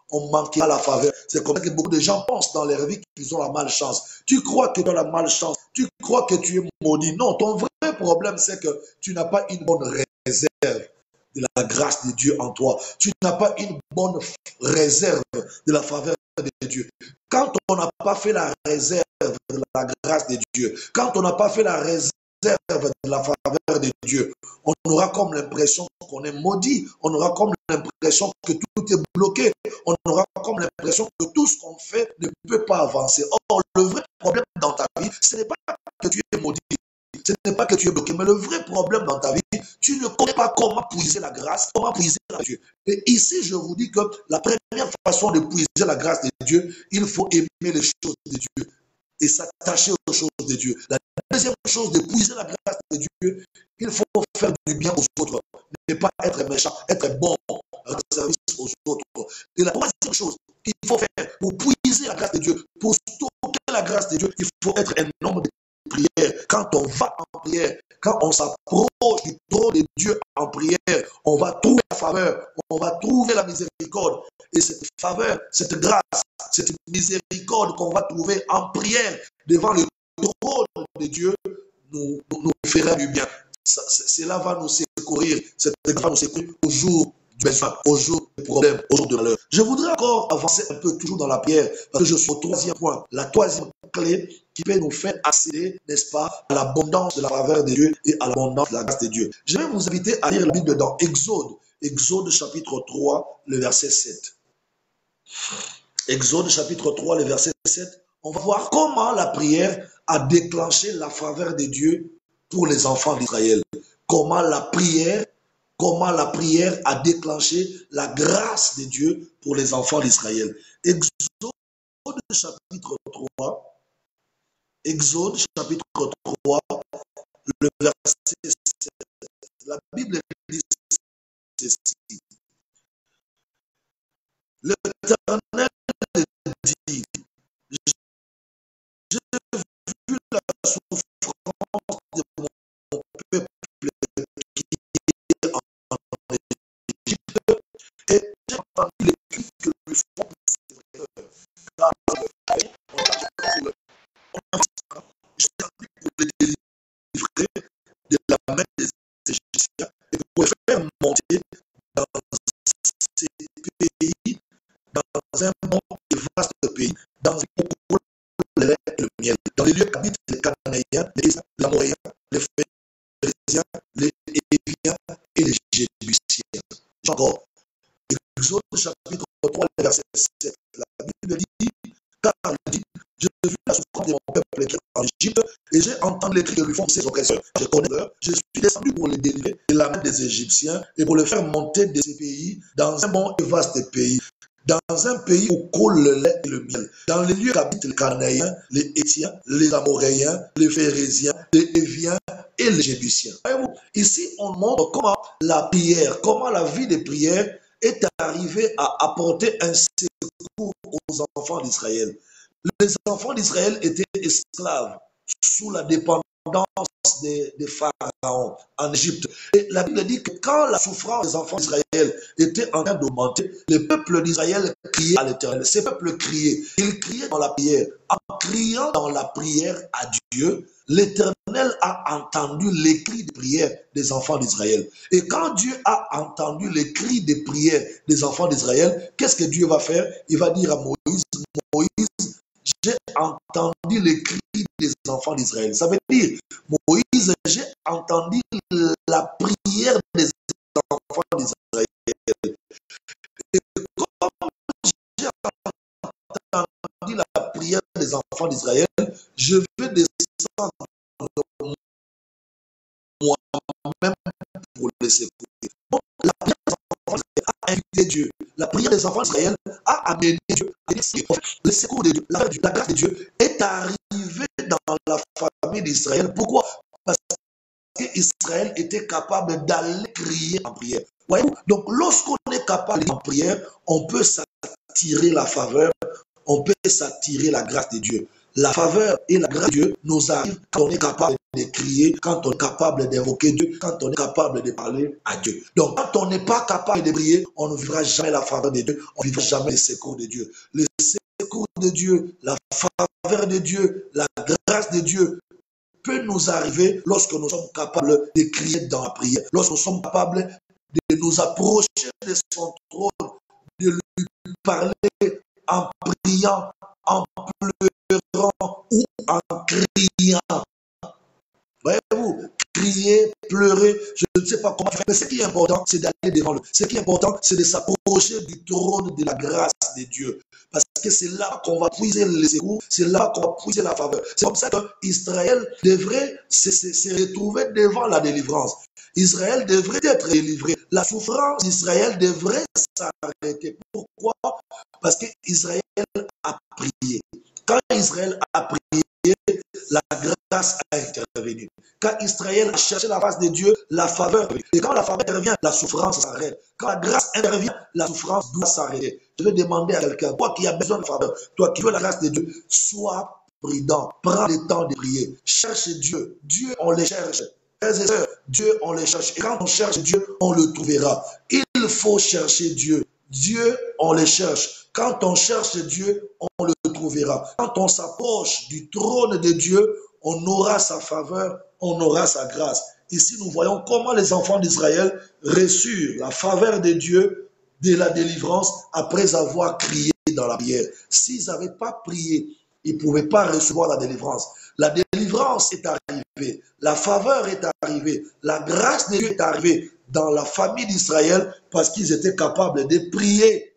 on manquera la faveur. C'est comme ça que beaucoup de gens pensent dans leur vie qu'ils ont la malchance. Tu crois que tu as la malchance. Tu crois que tu es maudit. Non, ton vrai problème, c'est que tu n'as pas une bonne réserve de la grâce de Dieu en toi. Tu n'as pas une bonne réserve de la faveur de Dieu. Quand on n'a pas fait la réserve de la grâce de Dieu, quand on n'a pas fait la réserve de la faveur de Dieu, on aura comme l'impression qu'on est maudit, on aura comme l'impression que tout est bloqué, on aura comme l'impression que tout ce qu'on fait ne peut pas avancer. Or, le vrai problème dans ta vie, ce n'est pas que tu es maudit, ce n'est pas que tu es bloqué, mais le vrai problème dans ta vie, tu ne connais pas comment puiser la grâce, comment puiser la Dieu. Et ici, je vous dis que la première façon de puiser la grâce de Dieu, il faut aimer les choses de Dieu et s'attacher aux choses de Dieu. La deuxième chose de puiser la grâce de Dieu, il faut faire du bien aux autres. ne pas être méchant, être bon, rendre service aux autres. Et la troisième chose qu'il faut faire pour puiser la grâce de Dieu, pour stocker la grâce de Dieu, il faut être un homme de prière. Quand on va en prière, quand on s'approche du trône de Dieu en prière, on va trouver la faveur, on va trouver la miséricorde. Et cette faveur, cette grâce, cette miséricorde qu'on va trouver en prière devant le trône de Dieu nous fera du bien. Cela va nous secourir, cette grâce va nous secourir au jour du besoin, au jour du problème, au jour de malheur. Je voudrais encore avancer un peu toujours dans la prière, parce que je suis au troisième point, la troisième clé qui peut nous faire accéder, n'est-ce pas, à l'abondance de la faveur de Dieu et à l'abondance de la grâce de Dieu. Je vais vous inviter à lire la Bible dans Exode chapitre 3, le verset 7. Exode chapitre 3, le verset 7. On va voir comment la prière a déclenché la faveur de Dieu pour les enfants d'Israël. Comment la prière a déclenché la grâce de Dieu pour les enfants d'Israël. Exode chapitre 3, Exode chapitre 3, le verset 7. La Bible dit ceci. L'Éternel dit, j'ai vu la souffrance de mon peuple qui est en Égypte et j'ai entendu les cris que lui font ses frères. Car j'ai appris pour les délivrer de la main des Égyptiens et pour les faire monter dans ces pays, dans un bon et vaste pays, dans un où le lait et le miel, dans les lieux qu'habitent les Cananéens, les Amoréens, les Phérésiens, les Éviens et les Jébusiens. Encore, Exode chapitre 3, verset 7. La Bible dit, car il dit, j'ai vu la souffrance de mon peuple qui est en Égypte, et j'ai entendu les cris que lui font ses oppresseurs. Je connais l'heure, je suis descendu pour les délivrer de la main des Égyptiens et pour les faire monter de ces pays dans un bon et vaste pays, dans un pays où coule le lait et le miel, dans les lieux qu'habitent les Cananéens, les Hétiens, les Amoréens, les Phérésiens, les Éviens et les Jébusiens. Ici, on montre comment la prière, comment la vie de prière est arrivée à apporter un secours aux enfants d'Israël. Les enfants d'Israël étaient esclaves sous la dépendance des pharaons en Égypte. Et la Bible dit que quand la souffrance des enfants d'Israël était en train d'augmenter, le peuple d'Israël criait à l'Éternel. Ces peuples criaient. Ils criaient dans la prière. En criant dans la prière à Dieu, l'Éternel a entendu les cris de prière des enfants d'Israël. Et quand Dieu a entendu les cris de prière des enfants d'Israël, qu'est-ce que Dieu va faire? Il va dire à Moïse, Moïse, j'ai entendu les cris des enfants d'Israël. Ça veut dire, Moïse, j'ai entendu la prière des enfants d'Israël. Et comme j'ai entendu la prière des enfants d'Israël, je vais descendre moi-même pour les secourir. Donc, la prière des enfants d'Israël a invité Dieu. La prière des enfants d'Israël a amené Dieu. Le secours de Dieu, la grâce de Dieu est arrivée dans la famille d'Israël. Pourquoi? Parce qu'Israël était capable d'aller crier en prière. Voyez-vous? Donc, lorsqu'on est capable d'aller en prière, on peut s'attirer la faveur, on peut s'attirer la grâce de Dieu. La faveur et la grâce de Dieu nous arrivent quand on est capable de crier, quand on est capable d'invoquer Dieu, quand on est capable de parler à Dieu. Donc, quand on n'est pas capable de prier, on ne vivra jamais la faveur de Dieu, on ne vivra jamais le secours de Dieu. Le secours de Dieu, la faveur de Dieu, la grâce de Dieu peut nous arriver lorsque nous sommes capables de crier dans la prière, lorsque nous sommes capables de nous approcher de son trône, de lui parler en priant, en pleurant ou en criant. Voyez-vous, crier, pleurer, je ne sais pas comment faire, mais ce qui est important, c'est d'aller devant lui. Ce qui est important, c'est de s'approcher du trône de la grâce de Dieu. Parce que c'est là qu'on va puiser le secours, c'est là qu'on va puiser la faveur. C'est comme ça qu'Israël devrait se retrouver devant la délivrance. Israël devrait être délivré. La souffrance d'Israël devrait s'arrêter. Pourquoi? Parce qu'Israël a prié. Quand Israël a prié, la grâce a intervenu. Quand Israël a cherché la face de Dieu, la faveur. Et quand la faveur intervient, la souffrance s'arrête. Quand la grâce intervient, la souffrance doit s'arrêter. Je vais demander à quelqu'un, toi qui as besoin de faveur, toi qui veux la grâce de Dieu, sois prudent. Prends le temps de prier. Cherche Dieu. Dieu, on le cherche. Frères et sœurs, Dieu, on le cherche. Et quand on cherche Dieu, on le trouvera. Il faut chercher Dieu. Dieu, on le cherche. Quand on cherche Dieu, on le trouvera. Quand on s'approche du trône de Dieu, on aura sa faveur, on aura sa grâce. Ici, nous voyons comment les enfants d'Israël reçurent la faveur de Dieu de la délivrance après avoir crié dans la prière. S'ils n'avaient pas prié, ils ne pouvaient pas recevoir la délivrance. La délivrance est arrivée, la faveur est arrivée, la grâce de Dieu est arrivée dans la famille d'Israël parce qu'ils étaient capables de prier,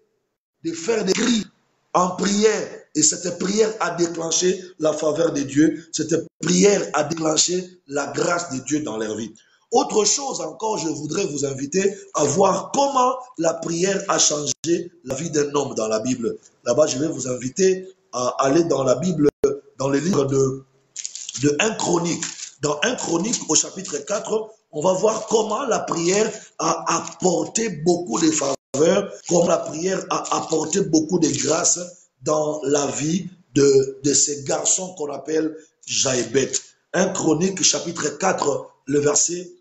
de faire des cris en prière. Et cette prière a déclenché la faveur de Dieu. Cette prière a déclenché la grâce de Dieu dans leur vie. Autre chose encore, je voudrais vous inviter à voir comment la prière a changé la vie d'un homme dans la Bible. Là-bas, je vais vous inviter à aller dans la Bible, dans le livre de 1 Chronique. Dans 1 Chronique, au chapitre 4, on va voir comment la prière a apporté beaucoup de faveurs, comment la prière a apporté beaucoup de grâce dans la vie de ces garçons qu'on appelle Jaébet. 1 Chronique, chapitre 4, le verset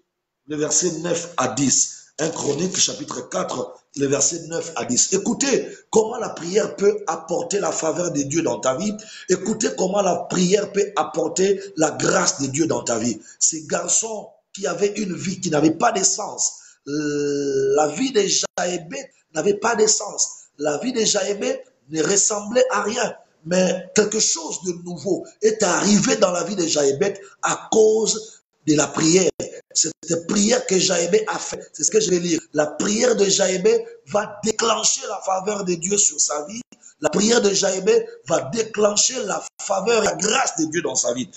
9 à 10. 1 Chronique, chapitre 4, le verset 9 à 10. Écoutez comment la prière peut apporter la faveur de Dieu dans ta vie. Écoutez comment la prière peut apporter la grâce de Dieu dans ta vie. Ces garçons qui avaient une vie qui n'avait pas de sens. La vie de Jaébet n'avait pas de sens. La vie de Jaébet ne ressemblait à rien. Mais quelque chose de nouveau est arrivé dans la vie de Jaébet à cause de la prière. Cette prière que Jaébet a fait, c'est ce que je vais lire. La prière de Jaébet va déclencher la faveur de Dieu sur sa vie. La prière de Jaébet va déclencher la faveur et la grâce de Dieu dans sa vie.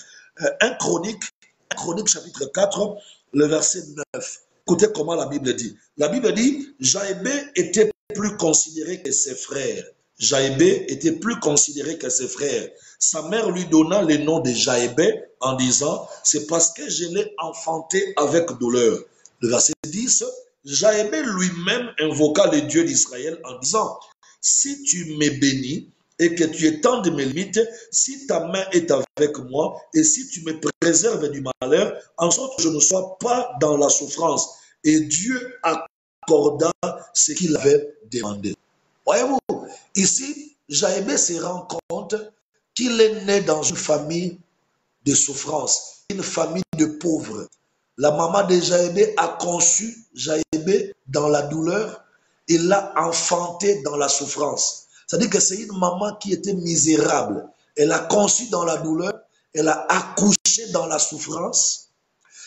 1 Chronique chapitre 4, le verset 9. Écoutez comment la Bible dit. La Bible dit, Jaébet était plus considéré que ses frères. Jaébet était plus considéré que ses frères. Sa mère lui donna le nom de Jaébet en disant, c'est parce que je l'ai enfanté avec douleur. Le verset 10, Jaébet lui-même invoqua le Dieu d'Israël en disant, si tu me bénis et que tu étendes mes limites, si ta main est avec moi et si tu me préserves du malheur, en sorte que je ne sois pas dans la souffrance. Et Dieu accorda ce qu'il avait demandé. Voyez-vous, ici, Jaébet se rend compte qu'il est né dans une famille de souffrance, une famille de pauvres. La maman de Jaébet a conçu Jaébet dans la douleur et l'a enfanté dans la souffrance. C'est-à-dire que c'est une maman qui était misérable. Elle a conçu dans la douleur, elle a accouché dans la souffrance.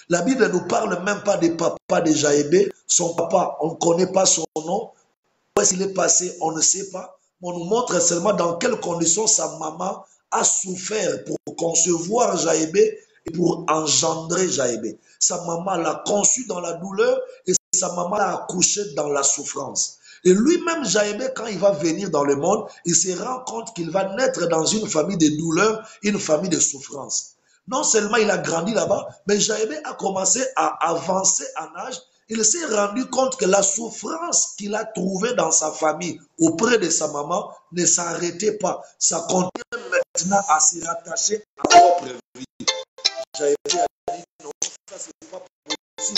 La Bible ne nous parle même pas du papa de Jaébet. Son papa, on ne connaît pas son nom. Où est-ce qu'il est passé, on ne sait pas. On nous montre seulement dans quelles conditions sa maman a souffert pour concevoir Jaébet et pour engendrer Jaébet. Sa maman l'a conçu dans la douleur et sa maman l'a accouché dans la souffrance. Et lui-même, Jaébet, quand il va venir dans le monde, il se rend compte qu'il va naître dans une famille de douleur, une famille de souffrance. Non seulement il a grandi là-bas, mais Jaébet a commencé à avancer en âge. Il s'est rendu compte que la souffrance qu'il a trouvée dans sa famille auprès de sa maman ne s'arrêtait pas. Ça continuait maintenant à se rattacher à sa propre vie. Jaébet a dit non, ça c'est pas possible. Si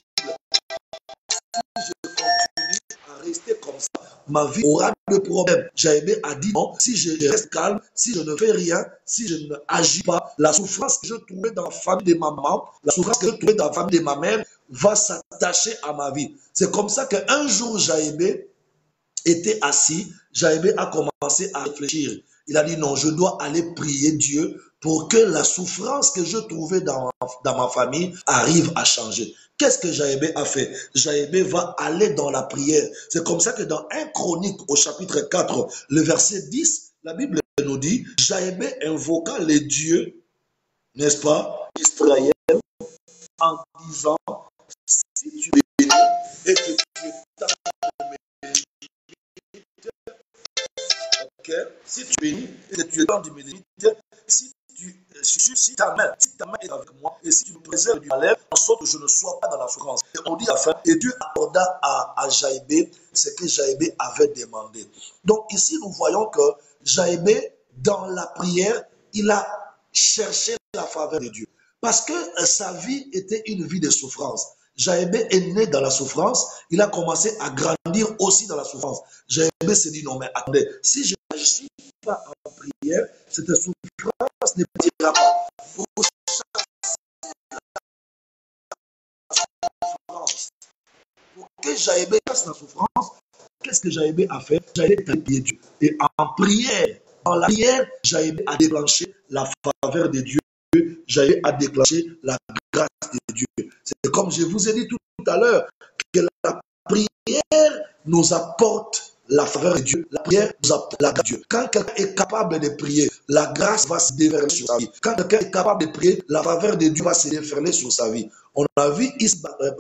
je continue à rester comme ça, ma vie aura de problèmes. Jaébet a dit non, si je reste calme, si je ne fais rien, si je ne agis pas, la souffrance que je trouvais dans la famille de ma maman, la souffrance que je trouvais dans la famille de ma mère, va s'attacher à ma vie. C'est comme ça qu'un jour, Jaébet était assis. Jaébet a commencé à réfléchir. Il a dit non, je dois aller prier Dieu pour que la souffrance que je trouvais dans ma famille arrive à changer. Qu'est-ce que Jaébet a fait? Jaébet va aller dans la prière. C'est comme ça que dans 1 Chronique au chapitre 4, le verset 10, la Bible nous dit, Jaébet invoqua les dieux, n'est-ce pas, Israël, en disant, si tu es béni et que tu étends mes limites, okay? Si tu es béni et que tu étends mes limites, si si ta main est avec moi et si tu me préserves du malheur, en sorte que je ne sois pas dans la souffrance. Et on dit enfin, et Dieu accorda à Jaïbé ce que Jaïbé avait demandé. Donc ici, nous voyons que Jaïbé, dans la prière, il a cherché la faveur de Dieu. Parce que sa vie était une vie de souffrance. Jaïbé est né dans la souffrance, il a commencé à grandir aussi dans la souffrance. Jaïbé s'est dit, non mais attendez, si je n'agis pas en prière, cette souffrance ne partira pas. Pour que Jaïbé fasse la souffrance, qu'est-ce que Jaïbé a fait? Jaïbé a prié Dieu. Et en prière, dans la prière, Jaïbé a déclenché la faveur de Dieu. Jaïbé a déclenché la grâce de Dieu. C'est comme je vous ai dit tout à l'heure, que la prière nous apporte la faveur de Dieu. La prière nous apporte la grâce de Dieu. Quand quelqu'un est capable de prier, la grâce va se déferler sur sa vie. Quand quelqu'un est capable de prier, la faveur de Dieu va se déferler sur sa vie. On a vu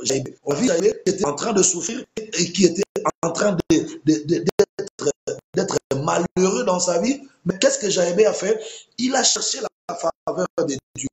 Jaïbé. On a vu Jaïbé qui était en train de souffrir et qui était en train d'être malheureux dans sa vie. Mais qu'est-ce que Jaïbé a fait? Il a cherché la faveur de Dieu.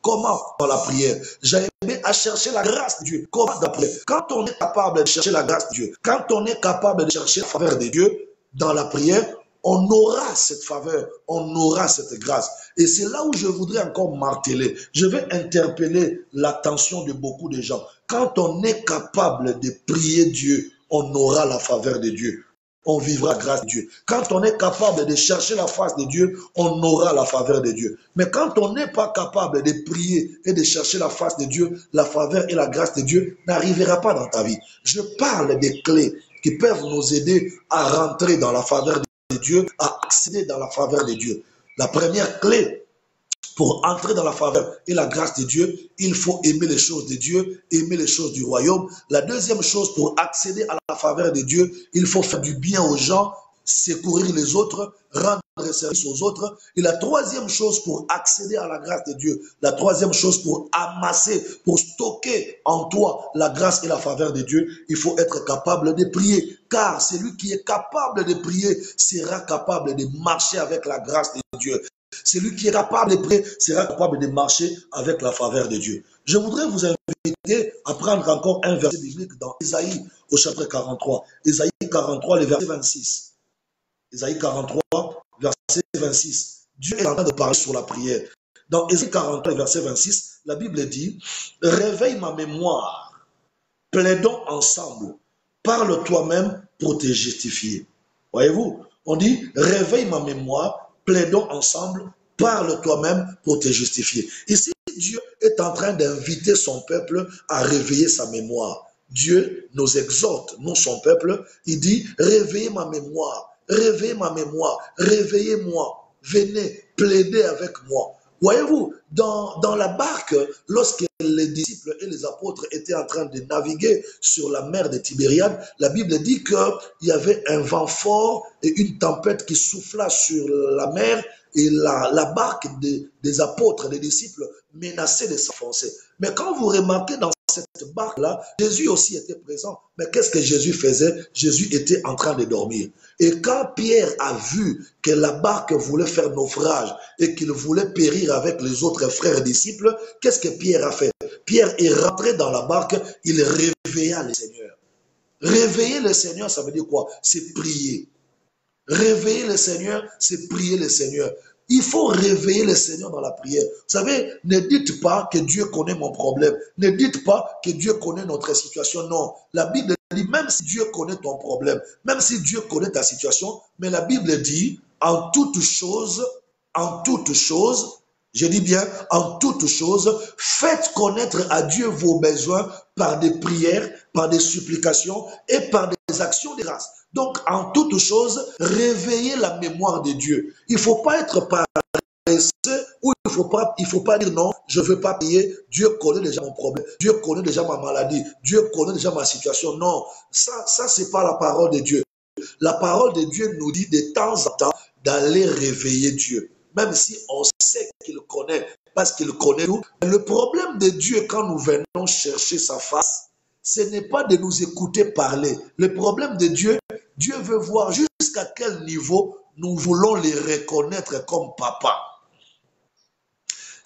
Comment? Dans la prière. Jaïbé a cherché la grâce de Dieu. Comment? Dans la prière. Quand on est capable de chercher la grâce de Dieu, quand on est capable de chercher la faveur de Dieu dans la prière, on aura cette faveur, on aura cette grâce. Et c'est là où je voudrais encore marteler. Je vais interpeller l'attention de beaucoup de gens. Quand on est capable de prier Dieu, on aura la faveur de Dieu. On vivra la grâce de Dieu. Quand on est capable de chercher la face de Dieu, on aura la faveur de Dieu. Mais quand on n'est pas capable de prier et de chercher la face de Dieu, la faveur et la grâce de Dieu n'arrivera pas dans ta vie. Je parle des clés qui peuvent nous aider à rentrer dans la faveur de Dieu, à accéder dans la faveur de Dieu. La première clé pour entrer dans la faveur et la grâce de Dieu, il faut aimer les choses de Dieu, aimer les choses du royaume. La deuxième chose, pour accéder à la faveur de Dieu, il faut faire du bien aux gens, secourir les autres, rendre service aux autres. Et la troisième chose pour accéder à la grâce de Dieu, la troisième chose pour amasser, pour stocker en toi la grâce et la faveur de Dieu, il faut être capable de prier. Car celui qui est capable de prier sera capable de marcher avec la grâce de Dieu. Celui qui est capable de prier sera capable de marcher avec la faveur de Dieu. Je voudrais vous inviter à prendre encore un verset biblique dans Ésaïe au chapitre 43. Ésaïe 43, le verset 26. Ésaïe 43, verset 26. Dieu est en train de parler sur la prière. Dans Ésaïe 43, verset 26, la Bible dit « Réveille ma mémoire, plaidons ensemble, parle toi-même pour te justifier. » Voyez-vous, on dit « Réveille ma mémoire, plaidons ensemble, parle toi-même pour te justifier. » Ici, Dieu est en train d'inviter son peuple à réveiller sa mémoire. Dieu nous exhorte, nous son peuple, il dit, réveillez ma mémoire, réveillez-moi, venez plaider avec moi. Voyez-vous, dans la barque, lorsque les disciples et les apôtres étaient en train de naviguer sur la mer de Tibériade, la Bible dit qu'il y avait un vent fort et une tempête qui souffla sur la mer et la barque des apôtres, des disciples, menaçait de s'enfoncer. Mais quand vous remarquez dans cette barque-là, Jésus aussi était présent. Mais qu'est-ce que Jésus faisait? Jésus était en train de dormir. Et quand Pierre a vu que la barque voulait faire naufrage et qu'il voulait périr avec les autres frères et disciples, qu'est-ce que Pierre a fait? Pierre est rentré dans la barque, il réveilla le Seigneur. Réveiller le Seigneur, ça veut dire quoi? C'est prier. Réveiller le Seigneur, c'est prier le Seigneur. Il faut réveiller le Seigneur dans la prière. Vous savez, ne dites pas que Dieu connaît mon problème. Ne dites pas que Dieu connaît notre situation. Non, la Bible dit, même si Dieu connaît ton problème, même si Dieu connaît ta situation, mais la Bible dit, en toute chose, je dis bien, en toute chose, faites connaître à Dieu vos besoins par des prières, par des supplications et par des actions de grâce. Donc, en toute chose, réveillez la mémoire de Dieu. Il ne faut pas être paresseux ou il faut pas dire non, je ne veux pas prier. Dieu connaît déjà mon problème. Dieu connaît déjà ma maladie. Dieu connaît déjà ma situation. Non, ça c'est pas la parole de Dieu. La parole de Dieu nous dit de temps en temps d'aller réveiller Dieu. Même si on sait qu'il connaît, parce qu'il connaît tout. Le problème de Dieu quand nous venons chercher sa face, ce n'est pas de nous écouter parler. Le problème de Dieu, Dieu veut voir jusqu'à quel niveau nous voulons les reconnaître comme papa.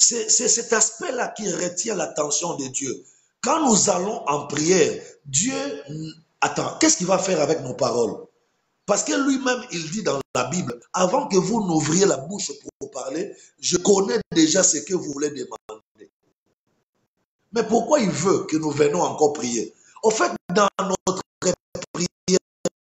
C'est cet aspect-là qui retient l'attention de Dieu. Quand nous allons en prière, Dieu, attends, qu'est-ce qu'il va faire avec nos paroles? Parce que lui-même, il dit dans la Bible, avant que vous n'ouvriez la bouche pour parler, je connais déjà ce que vous voulez demander. Mais pourquoi il veut que nous venions encore prier? Au fait, dans notre prière,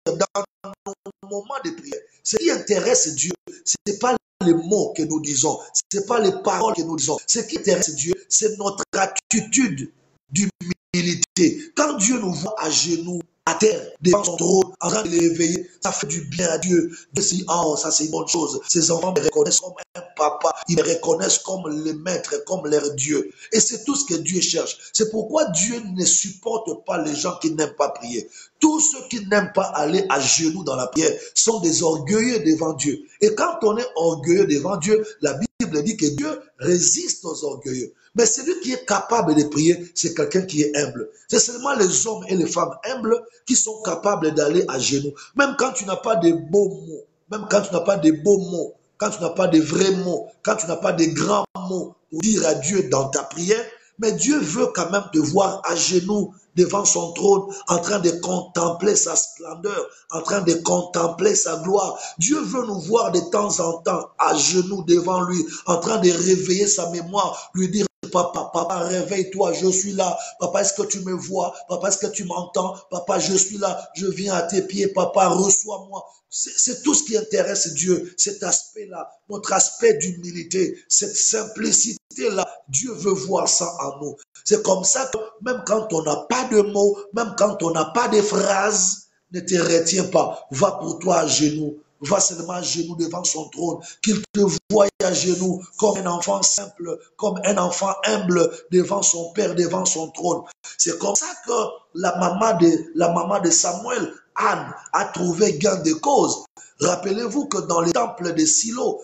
dans nos moments de prière, ce qui intéresse Dieu, ce n'est pas les mots que nous disons, ce n'est pas les paroles que nous disons. Ce qui intéresse Dieu, c'est notre attitude d'humilité. Quand Dieu nous voit à genoux, à terre, devant son trône, en train de l'éveiller, ça fait du bien à Dieu. Dieu se dit, oh, ça c'est une bonne chose. Ses enfants me reconnaissent comme un papa, ils me reconnaissent comme les maîtres, comme leur Dieu. Et c'est tout ce que Dieu cherche. C'est pourquoi Dieu ne supporte pas les gens qui n'aiment pas prier. Tous ceux qui n'aiment pas aller à genoux dans la prière sont des orgueilleux devant Dieu. Et quand on est orgueilleux devant Dieu, la Bible dit que Dieu résiste aux orgueilleux. Mais celui qui est capable de prier, c'est quelqu'un qui est humble. C'est seulement les hommes et les femmes humbles qui sont capables d'aller à genoux. Même quand tu n'as pas de beaux mots, même quand tu n'as pas de beaux mots, quand tu n'as pas de vrais mots, quand tu n'as pas de grands mots pour dire à Dieu dans ta prière, mais Dieu veut quand même te voir à genoux devant son trône, en train de contempler sa splendeur, en train de contempler sa gloire. Dieu veut nous voir de temps en temps à genoux devant lui, en train de réveiller sa mémoire, lui dire, papa, papa, réveille-toi, je suis là. Papa, est-ce que tu me vois? Papa, est-ce que tu m'entends? Papa, je suis là, je viens à tes pieds. Papa, reçois-moi. C'est tout ce qui intéresse Dieu, cet aspect-là, notre aspect d'humilité, cette simplicité-là. Dieu veut voir ça en nous. C'est comme ça que même quand on n'a pas de mots, même quand on n'a pas de phrases, ne te retiens pas. Va pour toi à genoux. Va seulement à genoux devant son trône, qu'il te voie à genoux comme un enfant simple, comme un enfant humble devant son père, devant son trône. C'est comme ça que la maman de Samuel, Anne, a trouvé gain de cause. Rappelez-vous que dans les temples de Silo,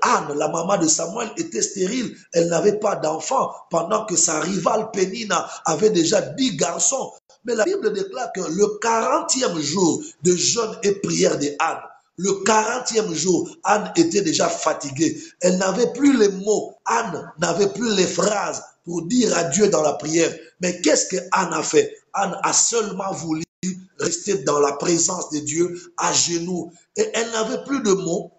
Anne, la maman de Samuel, était stérile. Elle n'avait pas d'enfant pendant que sa rivale Pénina avait déjà 10 garçons. Mais la Bible déclare que le 40e jour de jeûne et prière de Anne, le 40e jour, Anne était déjà fatiguée. Elle n'avait plus les mots. Anne n'avait plus les phrases pour dire à Dieu dans la prière. Mais qu'est-ce que Anne a fait? Anne a seulement voulu rester dans la présence de Dieu à genoux. Et elle n'avait plus de mots.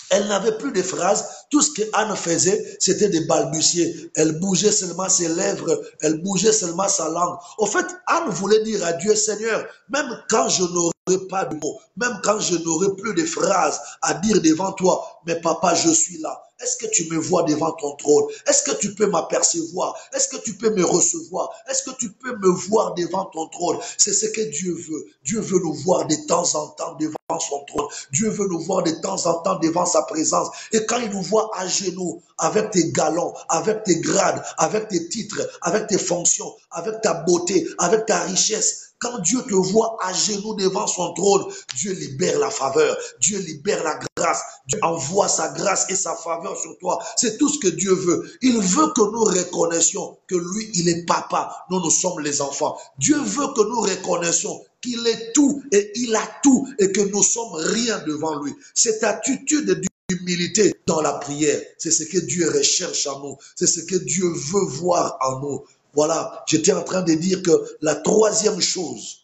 Elle n'avait plus de phrases. Tout ce que Anne faisait, c'était de balbutier. Elle bougeait seulement ses lèvres. Elle bougeait seulement sa langue. Au fait, Anne voulait dire à Dieu, Seigneur, même quand je n'aurai pas de mots, même quand je n'aurai plus de phrases à dire devant toi, mais papa, je suis là. Est-ce que tu me vois devant ton trône? Est-ce que tu peux m'apercevoir? Est-ce que tu peux me recevoir? Est-ce que tu peux me voir devant ton trône? C'est ce que Dieu veut. Dieu veut nous voir de temps en temps devant son trône. Dieu veut nous voir de temps en temps devant sa présence. Et quand il nous voit à genoux, avec tes galons, avec tes grades, avec tes titres, avec tes fonctions, avec ta beauté, avec ta richesse, quand Dieu te voit à genoux devant son trône, Dieu libère la faveur, Dieu libère la grâce, Dieu envoie sa grâce et sa faveur sur toi. C'est tout ce que Dieu veut. Il veut que nous reconnaissions que lui, il est papa, nous sommes les enfants. Dieu veut que nous reconnaissions qu'il est tout et il a tout et que nous sommes rien devant lui. Cette attitude d'humilité dans la prière, c'est ce que Dieu recherche en nous, c'est ce que Dieu veut voir en nous. Voilà, j'étais en train de dire que la troisième chose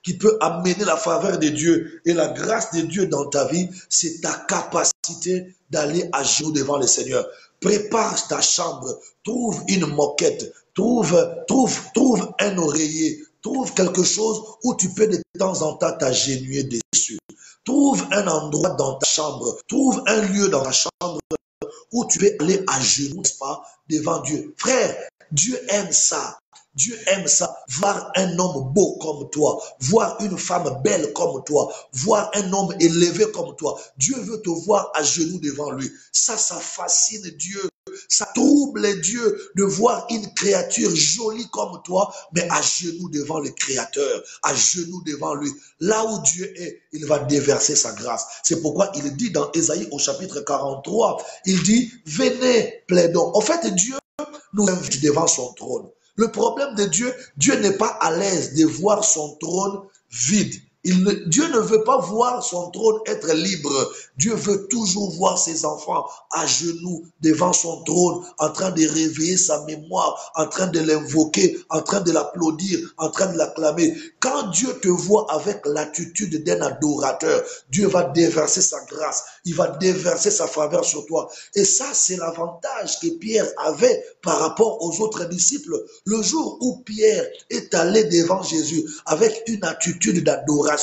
qui peut amener la faveur de Dieu et la grâce de Dieu dans ta vie, c'est ta capacité d'aller à genoux devant le Seigneur. Prépare ta chambre, trouve une moquette, trouve un oreiller, trouve quelque chose où tu peux de temps en temps t'agenouiller dessus. Trouve un endroit dans ta chambre, trouve un lieu dans ta chambre où tu peux aller à genoux, n'est-ce pas, devant Dieu. Frère, Dieu aime ça. Dieu aime ça. Voir un homme beau comme toi, voir une femme belle comme toi, voir un homme élevé comme toi. Dieu veut te voir à genoux devant lui. Ça fascine Dieu. Ça trouble Dieu de voir une créature jolie comme toi, mais à genoux devant le Créateur, à genoux devant lui. Là où Dieu est, il va déverser sa grâce. C'est pourquoi il dit dans Ésaïe au chapitre 43, il dit, venez, plaidons. En fait, Dieu nous invite devant son trône. Le problème de Dieu, Dieu n'est pas à l'aise de voir son trône vide. Dieu ne veut pas voir son trône être libre. Dieu veut toujours voir ses enfants à genoux devant son trône, en train de réveiller sa mémoire, en train de l'invoquer, en train de l'applaudir, en train de l'acclamer. Quand Dieu te voit avec l'attitude d'un adorateur, Dieu va déverser sa grâce, il va déverser sa faveur sur toi. Et ça, c'est l'avantage que Pierre avait par rapport aux autres disciples. Le jour où Pierre est allé devant Jésus avec une attitude d'adoration,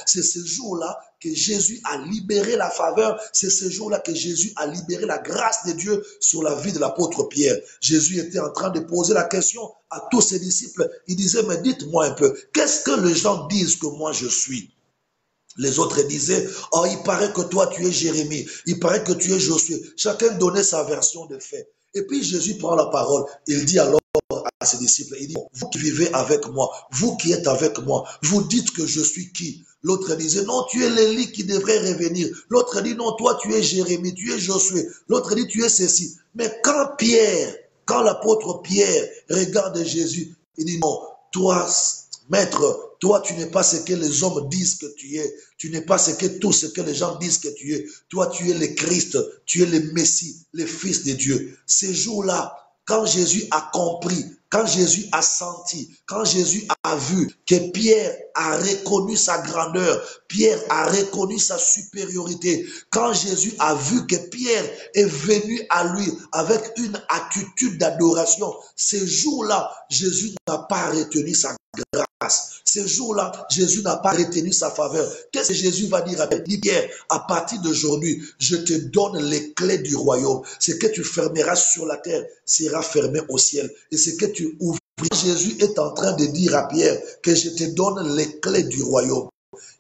c'est ce jour-là que Jésus a libéré la faveur, c'est ce jour-là que Jésus a libéré la grâce de Dieu sur la vie de l'apôtre Pierre. Jésus était en train de poser la question à tous ses disciples. Il disait, mais dites-moi un peu, qu'est-ce que les gens disent que moi je suis? Les autres disaient, oh, il paraît que toi tu es Jérémie, il paraît que tu es Josué. Chacun donnait sa version de fait. Et puis Jésus prend la parole, il dit alors à ses disciples, il dit, vous qui vivez avec moi, vous qui êtes avec moi, vous dites que je suis qui? L'autre disait, non, tu es l'Élie qui devrait revenir. L'autre dit, non, toi tu es Jérémie, tu es Josué. L'autre dit, tu es ceci. Mais quand l'apôtre Pierre regarde Jésus, il dit, non, toi, maître, toi, tu n'es pas ce que les hommes disent que tu es. Tu n'es pas tout ce que les gens disent que tu es. Toi, tu es le Christ, tu es le Messie, le Fils de Dieu. Ces jours-là, quand Jésus a compris, quand Jésus a senti, quand Jésus a vu que Pierre a reconnu sa grandeur, Pierre a reconnu sa supériorité, quand Jésus a vu que Pierre est venu à lui avec une attitude d'adoration, ces jours-là, Jésus n'a pas retenu sa grâce. Ces jours-là, Jésus n'a pas retenu sa faveur. Qu'est-ce que Jésus va dire à Pierre? À partir d'aujourd'hui, je te donne les clés du royaume. Ce que tu fermeras sur la terre sera fermé au ciel. Et ce que tu ouvriras, Jésus est en train de dire à Pierre que je te donne les clés du royaume.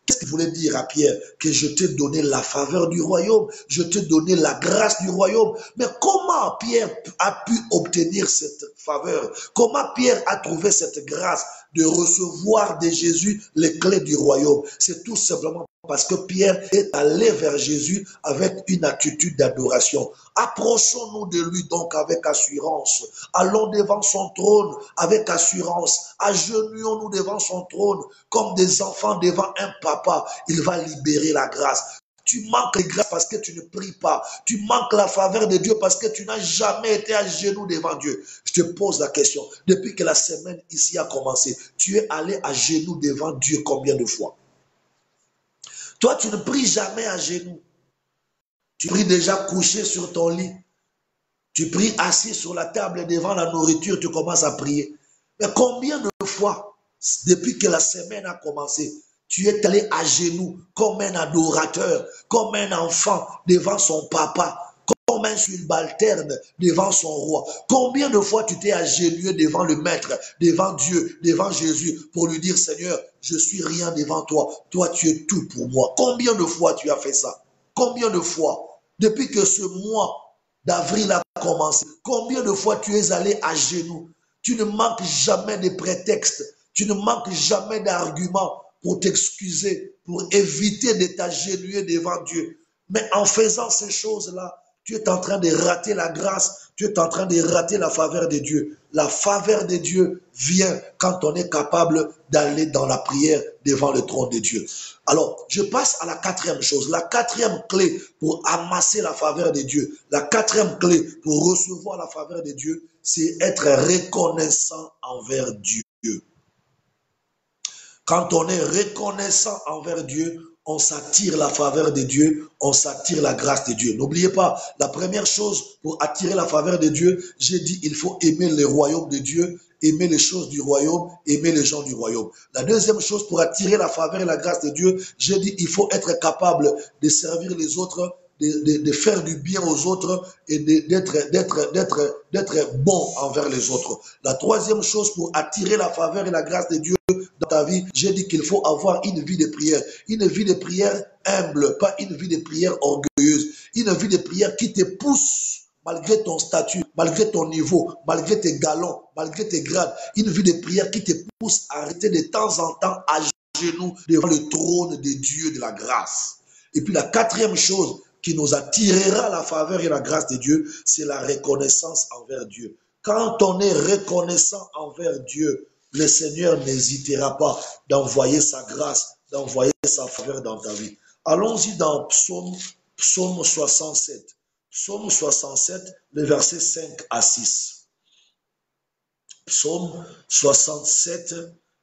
Qu'est-ce qu'il voulait dire à Pierre? Que je t'ai donné la faveur du royaume, je t'ai donné la grâce du royaume. Mais comment Pierre a pu obtenir cette faveur? Comment Pierre a trouvé cette grâce de recevoir de Jésus les clés du royaume? C'est tout simplement parce que Pierre est allé vers Jésus avec une attitude d'adoration. Approchons-nous de lui donc avec assurance. Allons devant son trône avec assurance. Agenouillons-nous devant son trône comme des enfants devant un papa. Il va libérer la grâce. Tu manques de grâce parce que tu ne pries pas. Tu manques la faveur de Dieu parce que tu n'as jamais été à genoux devant Dieu. Je te pose la question. Depuis que la semaine ici a commencé, tu es allé à genoux devant Dieu combien de fois? Toi, tu ne pries jamais à genoux. Tu pries déjà couché sur ton lit. Tu pries assis sur la table devant la nourriture, tu commences à prier. Mais combien de fois, depuis que la semaine a commencé, tu es allé à genoux comme un adorateur, comme un enfant devant son papa, comme un subalterne devant son roi? Combien de fois tu t'es agenouillé devant le Maître, devant Dieu, devant Jésus, pour lui dire, Seigneur, je suis rien devant toi, toi tu es tout pour moi. Combien de fois tu as fait ça? Combien de fois? Depuis que ce mois d'avril a commencé, combien de fois tu es allé à genoux? Tu ne manques jamais de prétextes, tu ne manques jamais d'arguments pour t'excuser, pour éviter de t'agenouiller devant Dieu. Mais en faisant ces choses-là, tu es en train de rater la grâce, tu es en train de rater la faveur de Dieu. La faveur de Dieu vient quand on est capable d'aller dans la prière devant le trône de Dieu. Alors, je passe à la quatrième chose. La quatrième clé pour amasser la faveur de Dieu, la quatrième clé pour recevoir la faveur de Dieu, c'est être reconnaissant envers Dieu. Quand on est reconnaissant envers Dieu, on s'attire la faveur de Dieu, on s'attire la grâce de Dieu. N'oubliez pas, la première chose pour attirer la faveur de Dieu, j'ai dit, il faut aimer le royaume de Dieu, aimer les choses du royaume, aimer les gens du royaume. La deuxième chose pour attirer la faveur et la grâce de Dieu, j'ai dit, il faut être capable de servir les autres, de faire du bien aux autres et d'être bon envers les autres. La troisième chose pour attirer la faveur et la grâce de Dieu dans ta vie, j'ai dit qu'il faut avoir une vie de prière. Une vie de prière humble, pas une vie de prière orgueilleuse. Une vie de prière qui te pousse malgré ton statut, malgré ton niveau, malgré tes galons, malgré tes grades. Une vie de prière qui te pousse à arrêter de temps en temps à genoux devant le trône de Dieu de la grâce. Et puis la quatrième chose qui nous attirera la faveur et la grâce de Dieu, c'est la reconnaissance envers Dieu. Quand on est reconnaissant envers Dieu, le Seigneur n'hésitera pas d'envoyer sa grâce d'envoyer sa faveur dans ta vie. Allons-y dans Psaume 67. Psaume 67, le verset 5 à 6. Psaume 67,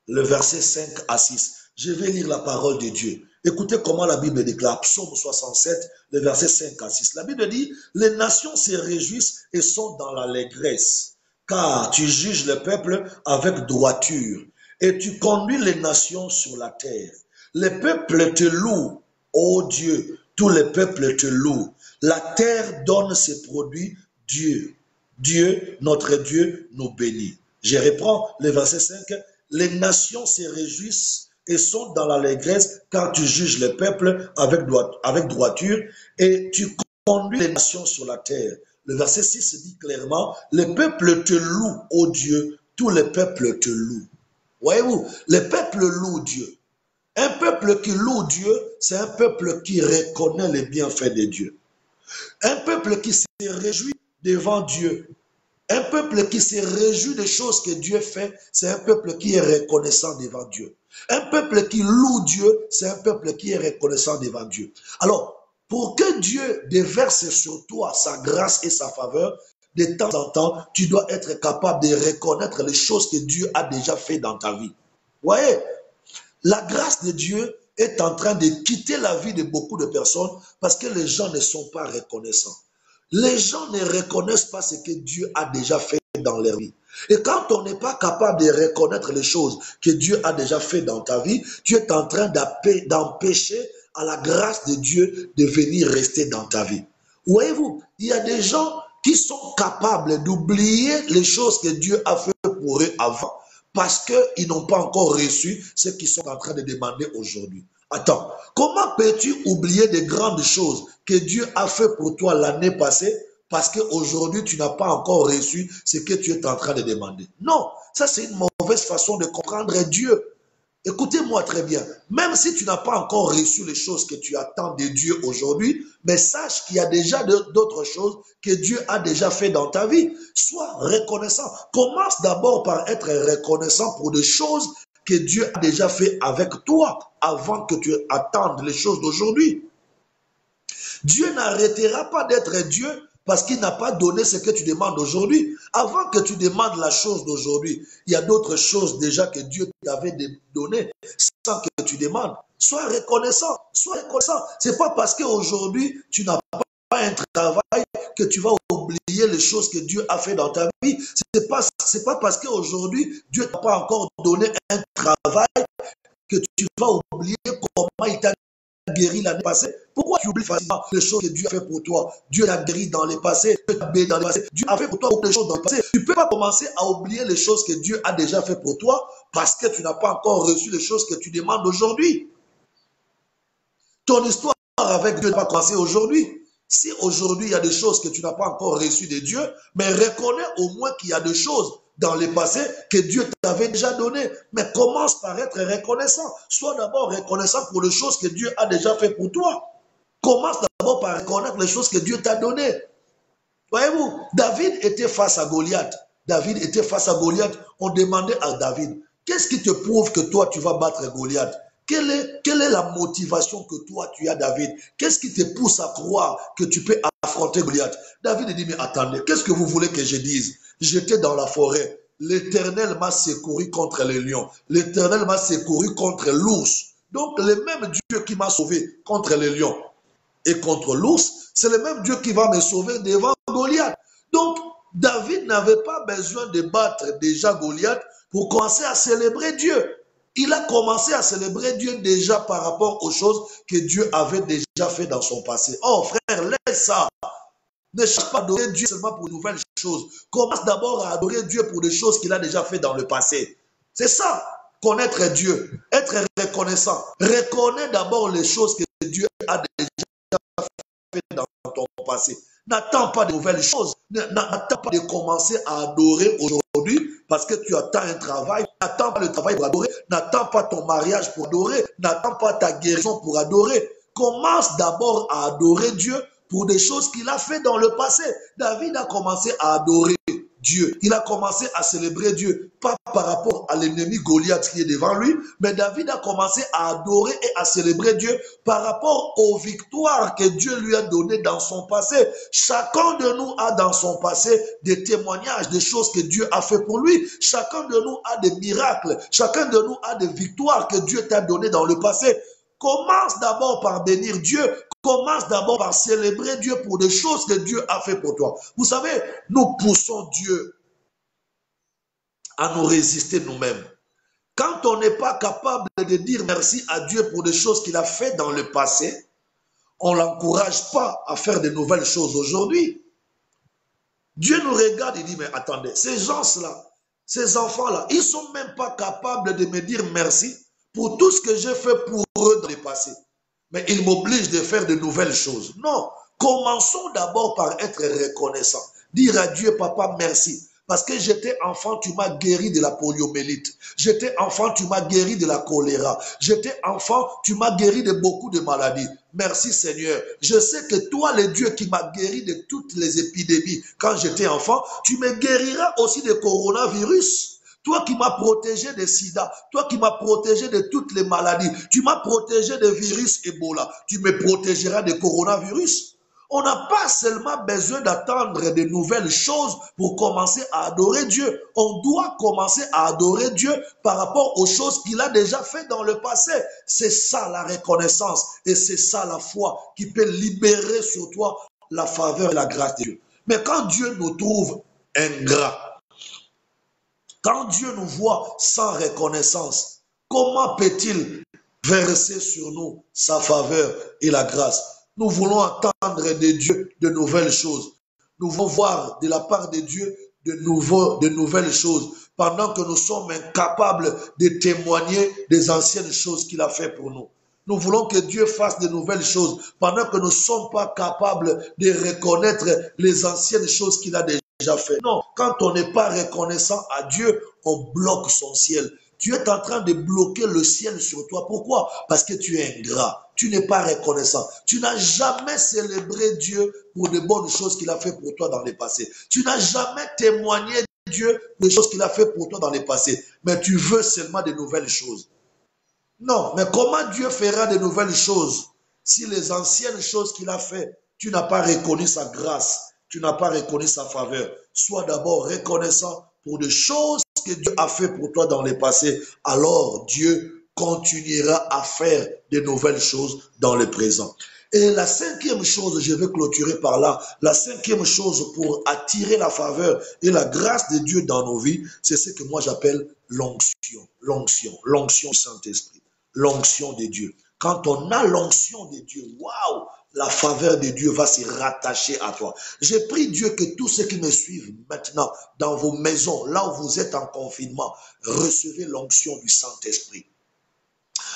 le verset 5 à 6. Je vais lire la parole de Dieu. Écoutez comment la Bible déclare. Psaume 67, le verset 5 à 6. La Bible dit, les nations se réjouissent et sont dans l'allégresse, car tu juges le peuple avec droiture et tu conduis les nations sur la terre. Les peuples te louent, ô Dieu, tous les peuples te louent. La terre donne ses produits, Dieu, notre Dieu, nous bénit. Je reprends le verset 5. Les nations se réjouissent et sont dans l'allégresse, car tu juges les peuples avec droiture et tu conduis les nations sur la terre. Le verset 6 dit clairement, les peuples te louent, ô Dieu, tous les peuples te louent. Voyez-vous, les peuples louent Dieu. Un peuple qui loue Dieu, c'est un peuple qui reconnaît les bienfaits de Dieu. Un peuple qui se réjouit devant Dieu. Un peuple qui se réjouit des choses que Dieu fait, c'est un peuple qui est reconnaissant devant Dieu. Un peuple qui loue Dieu, c'est un peuple qui est reconnaissant devant Dieu. Alors, pour que Dieu déverse sur toi sa grâce et sa faveur, de temps en temps, tu dois être capable de reconnaître les choses que Dieu a déjà fait dans ta vie. Vous voyez, la grâce de Dieu est en train de quitter la vie de beaucoup de personnes parce que les gens ne sont pas reconnaissants. Les gens ne reconnaissent pas ce que Dieu a déjà fait dans leur vie. Et quand on n'est pas capable de reconnaître les choses que Dieu a déjà fait dans ta vie, tu es en train d'empêcher à la grâce de Dieu de venir rester dans ta vie. Voyez-vous, il y a des gens qui sont capables d'oublier les choses que Dieu a fait pour eux avant parce qu'ils n'ont pas encore reçu ce qu'ils sont en train de demander aujourd'hui. Attends, comment peux-tu oublier des grandes choses que Dieu a fait pour toi l'année passée parce qu'aujourd'hui tu n'as pas encore reçu ce que tu es en train de demander? Non, ça c'est une mauvaise façon de comprendre Dieu. Écoutez-moi très bien, même si tu n'as pas encore reçu les choses que tu attends de Dieu aujourd'hui, mais sache qu'il y a déjà d'autres choses que Dieu a déjà fait dans ta vie. Sois reconnaissant. Commence d'abord par être reconnaissant pour des choses que Dieu a déjà fait avec toi avant que tu attendes les choses d'aujourd'hui. Dieu n'arrêtera pas d'être Dieu parce qu'il n'a pas donné ce que tu demandes aujourd'hui. Avant que tu demandes la chose d'aujourd'hui, il y a d'autres choses déjà que Dieu t'avait donné sans que tu demandes. Sois reconnaissant, sois reconnaissant. C'est pas parce qu'aujourd'hui tu n'as pas un travail que tu vas oublier les choses que Dieu a fait dans ta vie. C'est pas parce qu'aujourd'hui Dieu t'a pas encore donné un travail que tu vas oublier comment il t'a guéri l'année passée. Pourquoi tu oublies facilement les choses que Dieu a fait pour toi? Dieu t'a guéri dans le passé, Dieu t'a béni dans le passé, Dieu a fait pour toi beaucoup de choses dans le passé. Tu ne peux pas commencer à oublier les choses que Dieu a déjà fait pour toi parce que tu n'as pas encore reçu les choses que tu demandes aujourd'hui. Ton histoire avec Dieu n'a pas commencé aujourd'hui. Si aujourd'hui il y a des choses que tu n'as pas encore reçues de Dieu, mais reconnais au moins qu'il y a des choses dans le passé que Dieu t'avait déjà donné. Mais commence par être reconnaissant. Sois d'abord reconnaissant pour les choses que Dieu a déjà fait pour toi. Commence d'abord par reconnaître les choses que Dieu t'a données. Voyez-vous, David était face à Goliath. David était face à Goliath. On demandait à David, qu'est-ce qui te prouve que toi tu vas battre Goliath? Quelle est la motivation que toi tu as, David? Qu'est-ce qui te pousse à croire que tu peux affronter Goliath? David dit, mais attendez, qu'est-ce que vous voulez que je dise? J'étais dans la forêt. L'Éternel m'a secouru contre les lions. L'Éternel m'a secouru contre l'ours. Donc, le même Dieu qui m'a sauvé contre les lions et contre l'ours, c'est le même Dieu qui va me sauver devant Goliath. Donc, David n'avait pas besoin de battre déjà Goliath pour commencer à célébrer Dieu. Il a commencé à célébrer Dieu déjà par rapport aux choses que Dieu avait déjà fait dans son passé. Oh frère, laisse ça. Ne cherche pas à adorer Dieu seulement pour de nouvelles choses. Commence d'abord à adorer Dieu pour des choses qu'il a déjà fait dans le passé. C'est ça, connaître Dieu, être reconnaissant. Reconnais d'abord les choses que Dieu a déjà fait dans ton passé. N'attends pas de nouvelles choses. N'attends pas de commencer à adorer aujourd'hui parce que tu attends un travail. N'attends pas le travail pour adorer. N'attends pas ton mariage pour adorer. N'attends pas ta guérison pour adorer. Commence d'abord à adorer Dieu pour des choses qu'il a fait dans le passé. David a commencé à adorer Dieu. Il a commencé à célébrer Dieu, pas par rapport à l'ennemi Goliath qui est devant lui, mais David a commencé à adorer et à célébrer Dieu par rapport aux victoires que Dieu lui a données dans son passé. Chacun de nous a dans son passé des témoignages, des choses que Dieu a fait pour lui. Chacun de nous a des miracles. Chacun de nous a des victoires que Dieu t'a données dans le passé. Commence d'abord par bénir Dieu. Commence d'abord par célébrer Dieu pour des choses que Dieu a fait pour toi. Vous savez, nous poussons Dieu à nous résister nous-mêmes. Quand on n'est pas capable de dire merci à Dieu pour des choses qu'il a fait dans le passé, on ne l'encourage pas à faire de nouvelles choses aujourd'hui. Dieu nous regarde et dit, mais attendez, ces gens-là, ces enfants-là, ils ne sont même pas capables de me dire merci pour tout ce que j'ai fait pour eux dans le passé. Mais ils m'obligent de faire de nouvelles choses. Non, commençons d'abord par être reconnaissants. Dire à Dieu, papa, merci. Parce que j'étais enfant, tu m'as guéri de la poliomyélite. J'étais enfant, tu m'as guéri de la choléra. J'étais enfant, tu m'as guéri de beaucoup de maladies. Merci Seigneur. Je sais que toi, le Dieu qui m'a guéri de toutes les épidémies quand j'étais enfant, tu me guériras aussi de coronavirus. Toi qui m'as protégé de sida, toi qui m'as protégé de toutes les maladies, tu m'as protégé de virus Ebola, tu me protégeras de coronavirus. On n'a pas seulement besoin d'attendre de nouvelles choses pour commencer à adorer Dieu. On doit commencer à adorer Dieu par rapport aux choses qu'il a déjà fait dans le passé. C'est ça la reconnaissance et c'est ça la foi qui peut libérer sur toi la faveur et la grâce de Dieu. Mais quand Dieu nous trouve ingrats, quand Dieu nous voit sans reconnaissance, comment peut-il verser sur nous sa faveur et la grâce? Nous voulons attendre de Dieu de nouvelles choses. Nous voulons voir de la part de Dieu de nouvelles choses, pendant que nous sommes incapables de témoigner des anciennes choses qu'il a fait pour nous. Nous voulons que Dieu fasse de nouvelles choses, pendant que nous ne sommes pas capables de reconnaître les anciennes choses qu'il a déjà fait. Non, quand on n'est pas reconnaissant à Dieu, on bloque son ciel. Tu es en train de bloquer le ciel sur toi. Pourquoi? Parce que tu es ingrat. Tu n'es pas reconnaissant. Tu n'as jamais célébré Dieu pour de bonnes choses qu'il a fait pour toi dans le passé. Tu n'as jamais témoigné Dieu des choses qu'il a fait pour toi dans le passé. Mais tu veux seulement de nouvelles choses. Non, mais comment Dieu fera de nouvelles choses si les anciennes choses qu'il a fait, tu n'as pas reconnu sa grâce, tu n'as pas reconnu sa faveur? Sois d'abord reconnaissant pour des choses que Dieu a fait pour toi dans le passé. Alors Dieu continuera à faire de nouvelles choses dans le présent. Et la cinquième chose, je vais clôturer par là, la cinquième chose pour attirer la faveur et la grâce de Dieu dans nos vies, c'est ce que moi j'appelle l'onction, l'onction du Saint-Esprit, l'onction de Dieu. Quand on a l'onction de Dieu, waouh, la faveur de Dieu va se rattacher à toi. J'ai prie Dieu que tous ceux qui me suivent maintenant dans vos maisons, là où vous êtes en confinement, recevez l'onction du Saint-Esprit.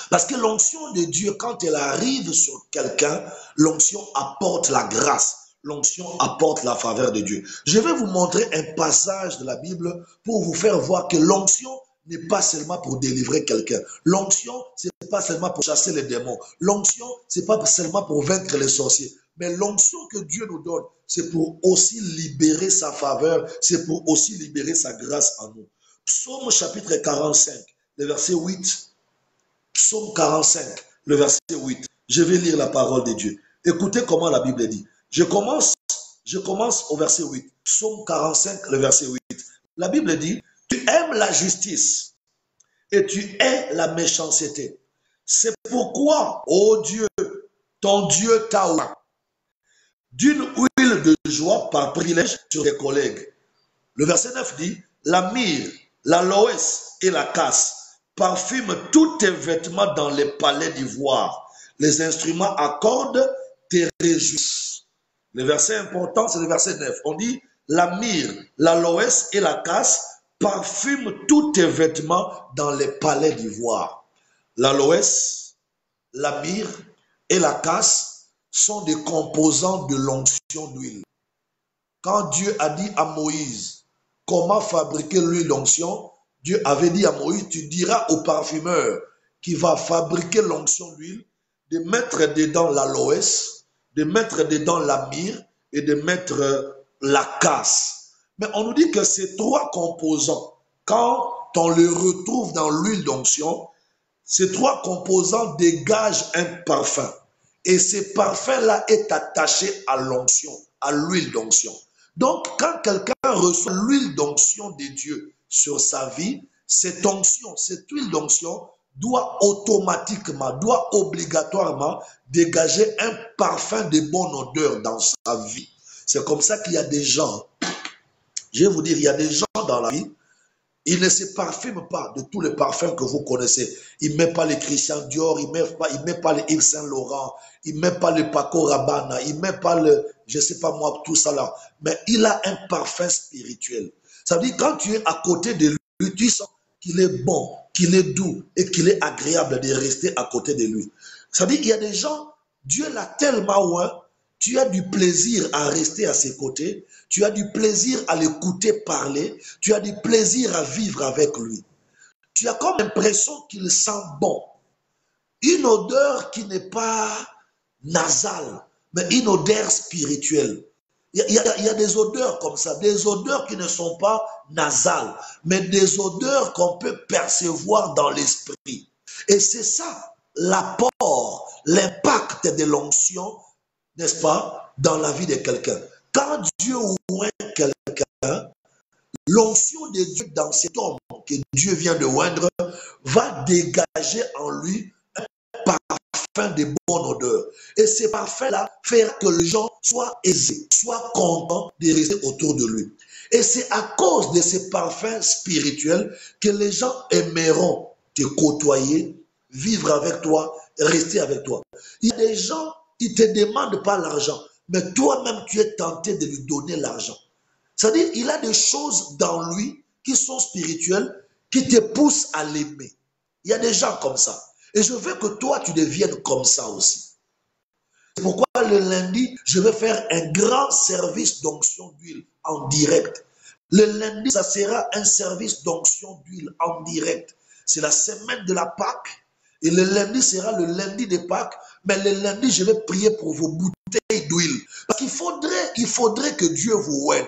Parce que l'onction de Dieu, quand elle arrive sur quelqu'un, l'onction apporte la grâce. L'onction apporte la faveur de Dieu. Je vais vous montrer un passage de la Bible pour vous faire voir que l'onction n'est pas seulement pour délivrer quelqu'un. L'onction, ce n'est pas seulement pour chasser les démons. L'onction, ce n'est pas seulement pour vaincre les sorciers. Mais l'onction que Dieu nous donne, c'est pour aussi libérer sa faveur, c'est pour aussi libérer sa grâce en nous. Psaume chapitre 45, le verset 8. Psaume 45, le verset 8. Je vais lire la parole de Dieu. Écoutez comment la Bible dit. Je commence au verset 8. Psaume 45, le verset 8. La Bible dit, tu aimes la justice et tu hais la méchanceté. C'est pourquoi, ô Dieu, ton Dieu t'a oint d'une huile de joie par privilège sur tes collègues. Le verset 9 dit, la myrrhe, l'aloès et la casse parfument tous tes vêtements dans les palais d'ivoire. Les instruments à cordes te réjouissent. Le verset important, c'est le verset 9. On dit, la myrrhe, l'aloès et la casse parfument tous tes vêtements dans les palais d'ivoire. L'aloès, la myrrhe et la casse sont des composants de l'onction d'huile. Quand Dieu a dit à Moïse comment fabriquer l'huile d'onction, Dieu avait dit à Moïse, tu diras au parfumeur qui va fabriquer l'onction d'huile de mettre dedans l'aloès, de mettre dedans la myrrhe et de mettre la casse. Mais on nous dit que ces trois composants, quand on les retrouve dans l'huile d'onction, ces trois composants dégagent un parfum. Et ce parfum-là est attaché à l'onction, à l'huile d'onction. Donc, quand quelqu'un reçoit l'huile d'onction de Dieu sur sa vie, cette onction, cette huile d'onction doit automatiquement, doit obligatoirement dégager un parfum de bonne odeur dans sa vie. C'est comme ça qu'il y a des gens, je vais vous dire, il y a des gens dans la vie, ils ne se parfument pas de tous les parfums que vous connaissez. Il ne met pas les Christian Dior, il ne met pas les Yves Saint Laurent, il ne met pas le Paco Rabanne, il ne met pas le, je ne sais pas moi, tout ça là. Mais il a un parfum spirituel. Ça veut dire quand tu es à côté de lui, tu sens qu'il est bon, qu'il est doux et qu'il est agréable de rester à côté de lui. Ça veut dire qu'il y a des gens, Dieu l'a tellement oint, tu as du plaisir à rester à ses côtés, tu as du plaisir à l'écouter parler, tu as du plaisir à vivre avec lui. Tu as comme l'impression qu'il sent bon. Une odeur qui n'est pas nasale, mais une odeur spirituelle. Il y a des odeurs comme ça, des odeurs qui ne sont pas nasales, mais des odeurs qu'on peut percevoir dans l'esprit. Et c'est ça l'apport, l'impact de l'onction, n'est-ce pas, dans la vie de quelqu'un. Quand Dieu oint quelqu'un, l'onction de Dieu dans cet homme que Dieu vient de oindre va dégager en lui un parfum de bonne odeur. Et ce parfum-là fera que les gens soient aisés, soient contents de rester autour de lui. Et c'est à cause de ces parfums spirituels que les gens aimeront te côtoyer, vivre avec toi, rester avec toi. Il y a des gens, ils ne te demandent pas l'argent, mais toi-même, tu es tenté de lui donner l'argent. C'est-à-dire, il a des choses dans lui qui sont spirituelles, qui te poussent à l'aimer. Il y a des gens comme ça. Et je veux que toi, tu deviennes comme ça aussi. C'est pourquoi le lundi, je vais faire un grand service d'onction d'huile en direct. Le lundi, ça sera un service d'onction d'huile en direct. C'est la semaine de la Pâque. Et le lundi sera le lundi de Pâques. Mais le lundi, je vais prier pour vos bouteilles d'huile. Parce qu'il faudrait que Dieu vous oigne.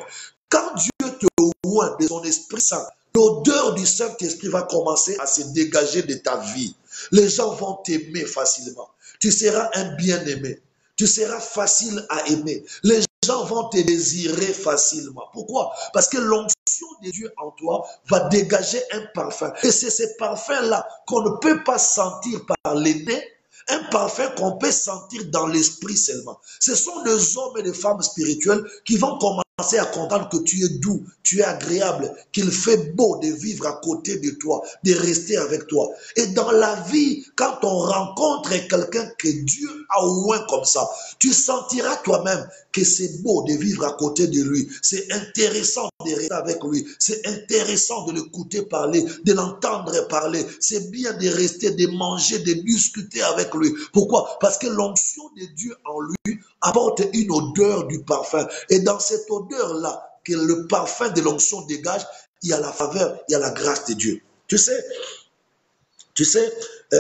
Quand Dieu te oint de son Esprit Saint, l'odeur du Saint-Esprit va commencer à se dégager de ta vie. Les gens vont t'aimer facilement. Tu seras un bien-aimé. Tu seras facile à aimer. Les gens vont te désirer facilement. Pourquoi? Parce que l'onction de Dieu en toi va dégager un parfum. Et c'est ce parfum-là qu'on ne peut pas sentir par les nez, un parfum qu'on peut sentir dans l'esprit seulement. Ce sont des hommes et des femmes spirituels qui vont commencer à comprendre que tu es doux, tu es agréable, qu'il fait beau de vivre à côté de toi, de rester avec toi. Et dans la vie, quand on rencontre quelqu'un que Dieu a oint comme ça, tu sentiras toi-même que c'est beau de vivre à côté de lui. C'est intéressant de rester avec lui. C'est intéressant de l'écouter parler, de l'entendre parler. C'est bien de rester, de manger, de discuter avec lui. Pourquoi? Parce que l'onction de Dieu en lui apporte une odeur du parfum. Et dans cette odeur-là, que le parfum de l'onction dégage, il y a la faveur, il y a la grâce de Dieu. Tu sais,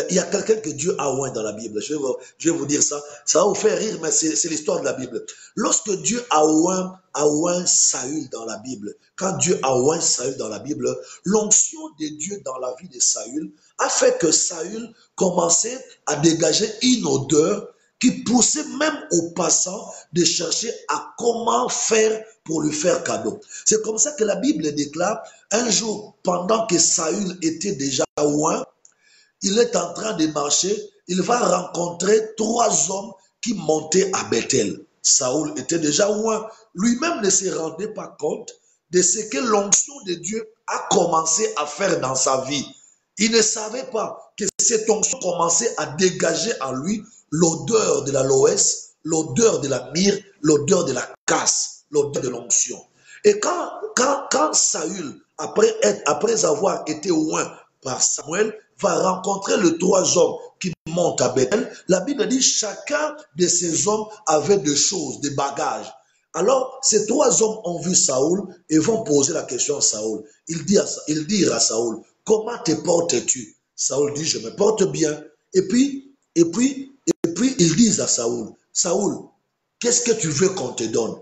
il y a quelqu'un que Dieu a oint dans la Bible. Je vais vous dire ça. Ça va vous faire rire, mais c'est l'histoire de la Bible. Lorsque Dieu a oint Saül dans la Bible, quand Dieu a oint Saül dans la Bible, l'onction de Dieu dans la vie de Saül a fait que Saül commençait à dégager une odeur qui poussait même aux passants de chercher à comment faire pour lui faire cadeau. C'est comme ça que la Bible déclare, un jour, pendant que Saül était déjà oint, il est en train de marcher, il va rencontrer 3 hommes qui montaient à Bethel. Saül était déjà oint. Lui-même ne se rendait pas compte de ce que l'onction de Dieu a commencé à faire dans sa vie. Il ne savait pas que cette onction commençait à dégager en lui l'odeur de l'aloès, l'odeur de la myrrhe, l'odeur de la casse, l'odeur de l'onction. Et quand Saül, après avoir été oint par Samuel, va rencontrer les 3 hommes qui montent à Bethel, la Bible dit chacun de ces hommes avait des choses, des bagages. Alors, ces 3 hommes ont vu Saül et vont poser la question à Saül. Ils disent à Saül, comment te portes-tu? Saül dit, je me porte bien. Et puis, ils disent à Saül, Saül, qu'est-ce que tu veux qu'on te donne?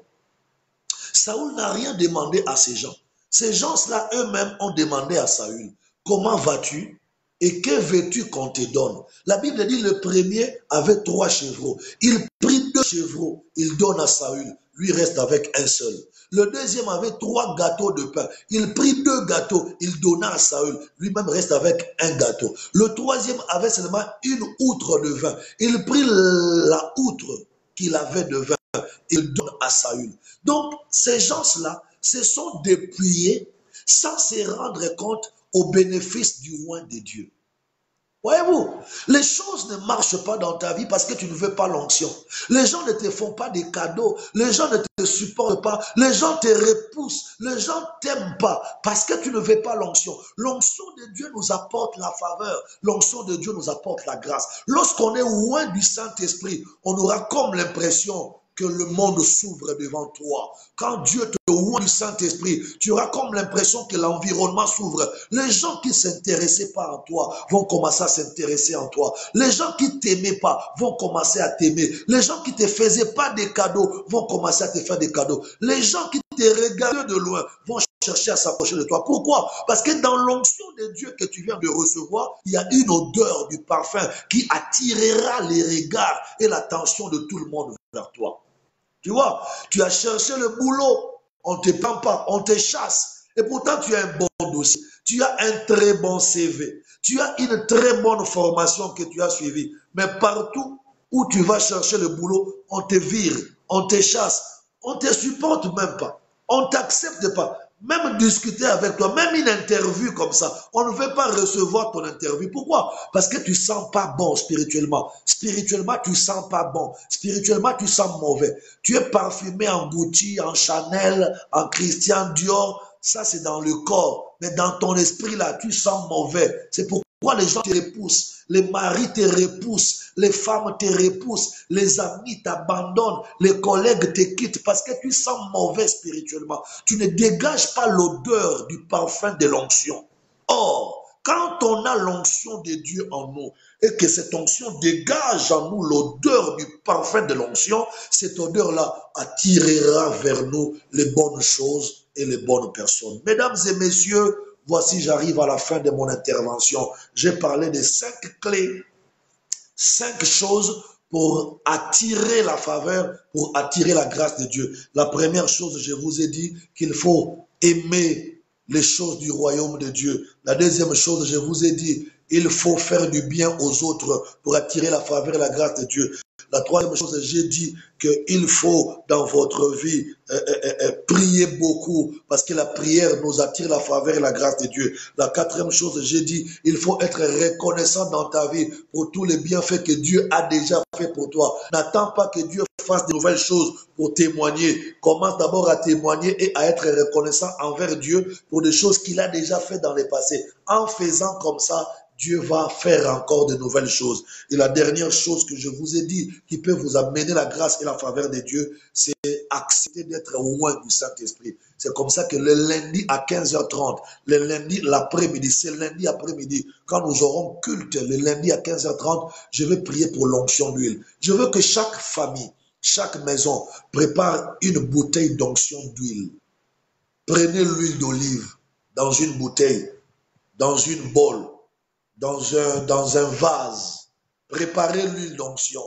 Saül n'a rien demandé à ces gens. Ces gens-là eux-mêmes ont demandé à Saül, comment vas-tu et que veux-tu qu'on te donne? La Bible dit le premier avait 3 chevreaux. Il prit 2 chevreaux, il donne à Saül. Lui reste avec un seul. Le deuxième avait 3 gâteaux de pain. Il prit 2 gâteaux, il donna à Saül. Lui-même reste avec un gâteau. Le troisième avait seulement une outre de vin. Il prit la outre qu'il avait de vin. Il donne à Saül. Donc, ces gens-là se sont dépouillés sans se rendre compte au bénéfice du roi de Dieu. Voyez-vous, les choses ne marchent pas dans ta vie parce que tu ne veux pas l'onction. Les gens ne te font pas des cadeaux, les gens ne te supportent pas, les gens te repoussent, les gens ne t'aiment pas parce que tu ne veux pas l'onction. L'onction de Dieu nous apporte la faveur, l'onction de Dieu nous apporte la grâce. Lorsqu'on est loin du Saint-Esprit, on aura comme l'impression que le monde s'ouvre devant toi. Quand Dieu te ouvre du Saint-Esprit, tu auras comme l'impression que l'environnement s'ouvre. Les gens qui ne s'intéressaient pas en toi vont commencer à s'intéresser en toi. Les gens qui ne t'aimaient pas vont commencer à t'aimer. Les gens qui ne te faisaient pas des cadeaux vont commencer à te faire des cadeaux. Les gens qui te regardaient de loin vont chercher à s'approcher de toi. Pourquoi? Parce que dans l'onction de Dieu que tu viens de recevoir, il y a une odeur du parfum qui attirera les regards et l'attention de tout le monde vers toi. Tu vois, tu as cherché le boulot, on ne te prend pas, on te chasse. Et pourtant, tu as un bon dossier, tu as un très bon CV, tu as une très bonne formation que tu as suivie. Mais partout où tu vas chercher le boulot, on te vire, on te chasse, on ne te supporte même pas, on ne t'accepte pas. Même discuter avec toi, même une interview comme ça, on ne veut pas recevoir ton interview. Pourquoi? Parce que tu ne sens pas bon spirituellement. Spirituellement, tu ne sens pas bon. Spirituellement, tu sens mauvais. Tu es parfumé en Gucci, en Chanel, en Christian Dior. Ça, c'est dans le corps. Mais dans ton esprit, là, tu sens mauvais. C'est pourquoi les gens te repoussent. Les maris te repoussent. Les femmes te repoussent. Les amis t'abandonnent. Les collègues te quittent parce que tu sens mauvais spirituellement. Tu ne dégages pas l'odeur du parfum de l'onction. Or, quand on a l'onction de Dieu en nous et que cette onction dégage en nous l'odeur du parfum de l'onction, cette odeur-là attirera vers nous les bonnes choses et les bonnes personnes. Mesdames et messieurs, voici j'arrive à la fin de mon intervention. J'ai parlé de 5 clés, 5 choses pour attirer la faveur, pour attirer la grâce de Dieu. La première chose, je vous ai dit qu'il faut aimer les choses du royaume de Dieu. La deuxième chose, je vous ai dit, il faut faire du bien aux autres pour attirer la faveur et la grâce de Dieu. La troisième chose, j'ai dit qu'il faut dans votre vie prier beaucoup parce que la prière nous attire la faveur et la grâce de Dieu. La quatrième chose, j'ai dit, il faut être reconnaissant dans ta vie pour tous les bienfaits que Dieu a déjà fait pour toi. N'attends pas que Dieu fasse de nouvelles choses pour témoigner. Commence d'abord à témoigner et à être reconnaissant envers Dieu pour des choses qu'il a déjà fait dans le passé. En faisant comme ça, Dieu va faire encore de nouvelles choses. Et la dernière chose que je vous ai dit qui peut vous amener la grâce et la faveur de Dieu, c'est accepter d'être loin du Saint-Esprit. C'est comme ça que le lundi à 15h30, le lundi l'après-midi, c'est lundi après-midi, quand nous aurons culte le lundi à 15h30, je vais prier pour l'onction d'huile. Je veux que chaque famille, chaque maison prépare une bouteille d'onction d'huile. Prenez l'huile d'olive dans une bouteille, dans une bol, dans un vase. Préparez l'huile d'onction.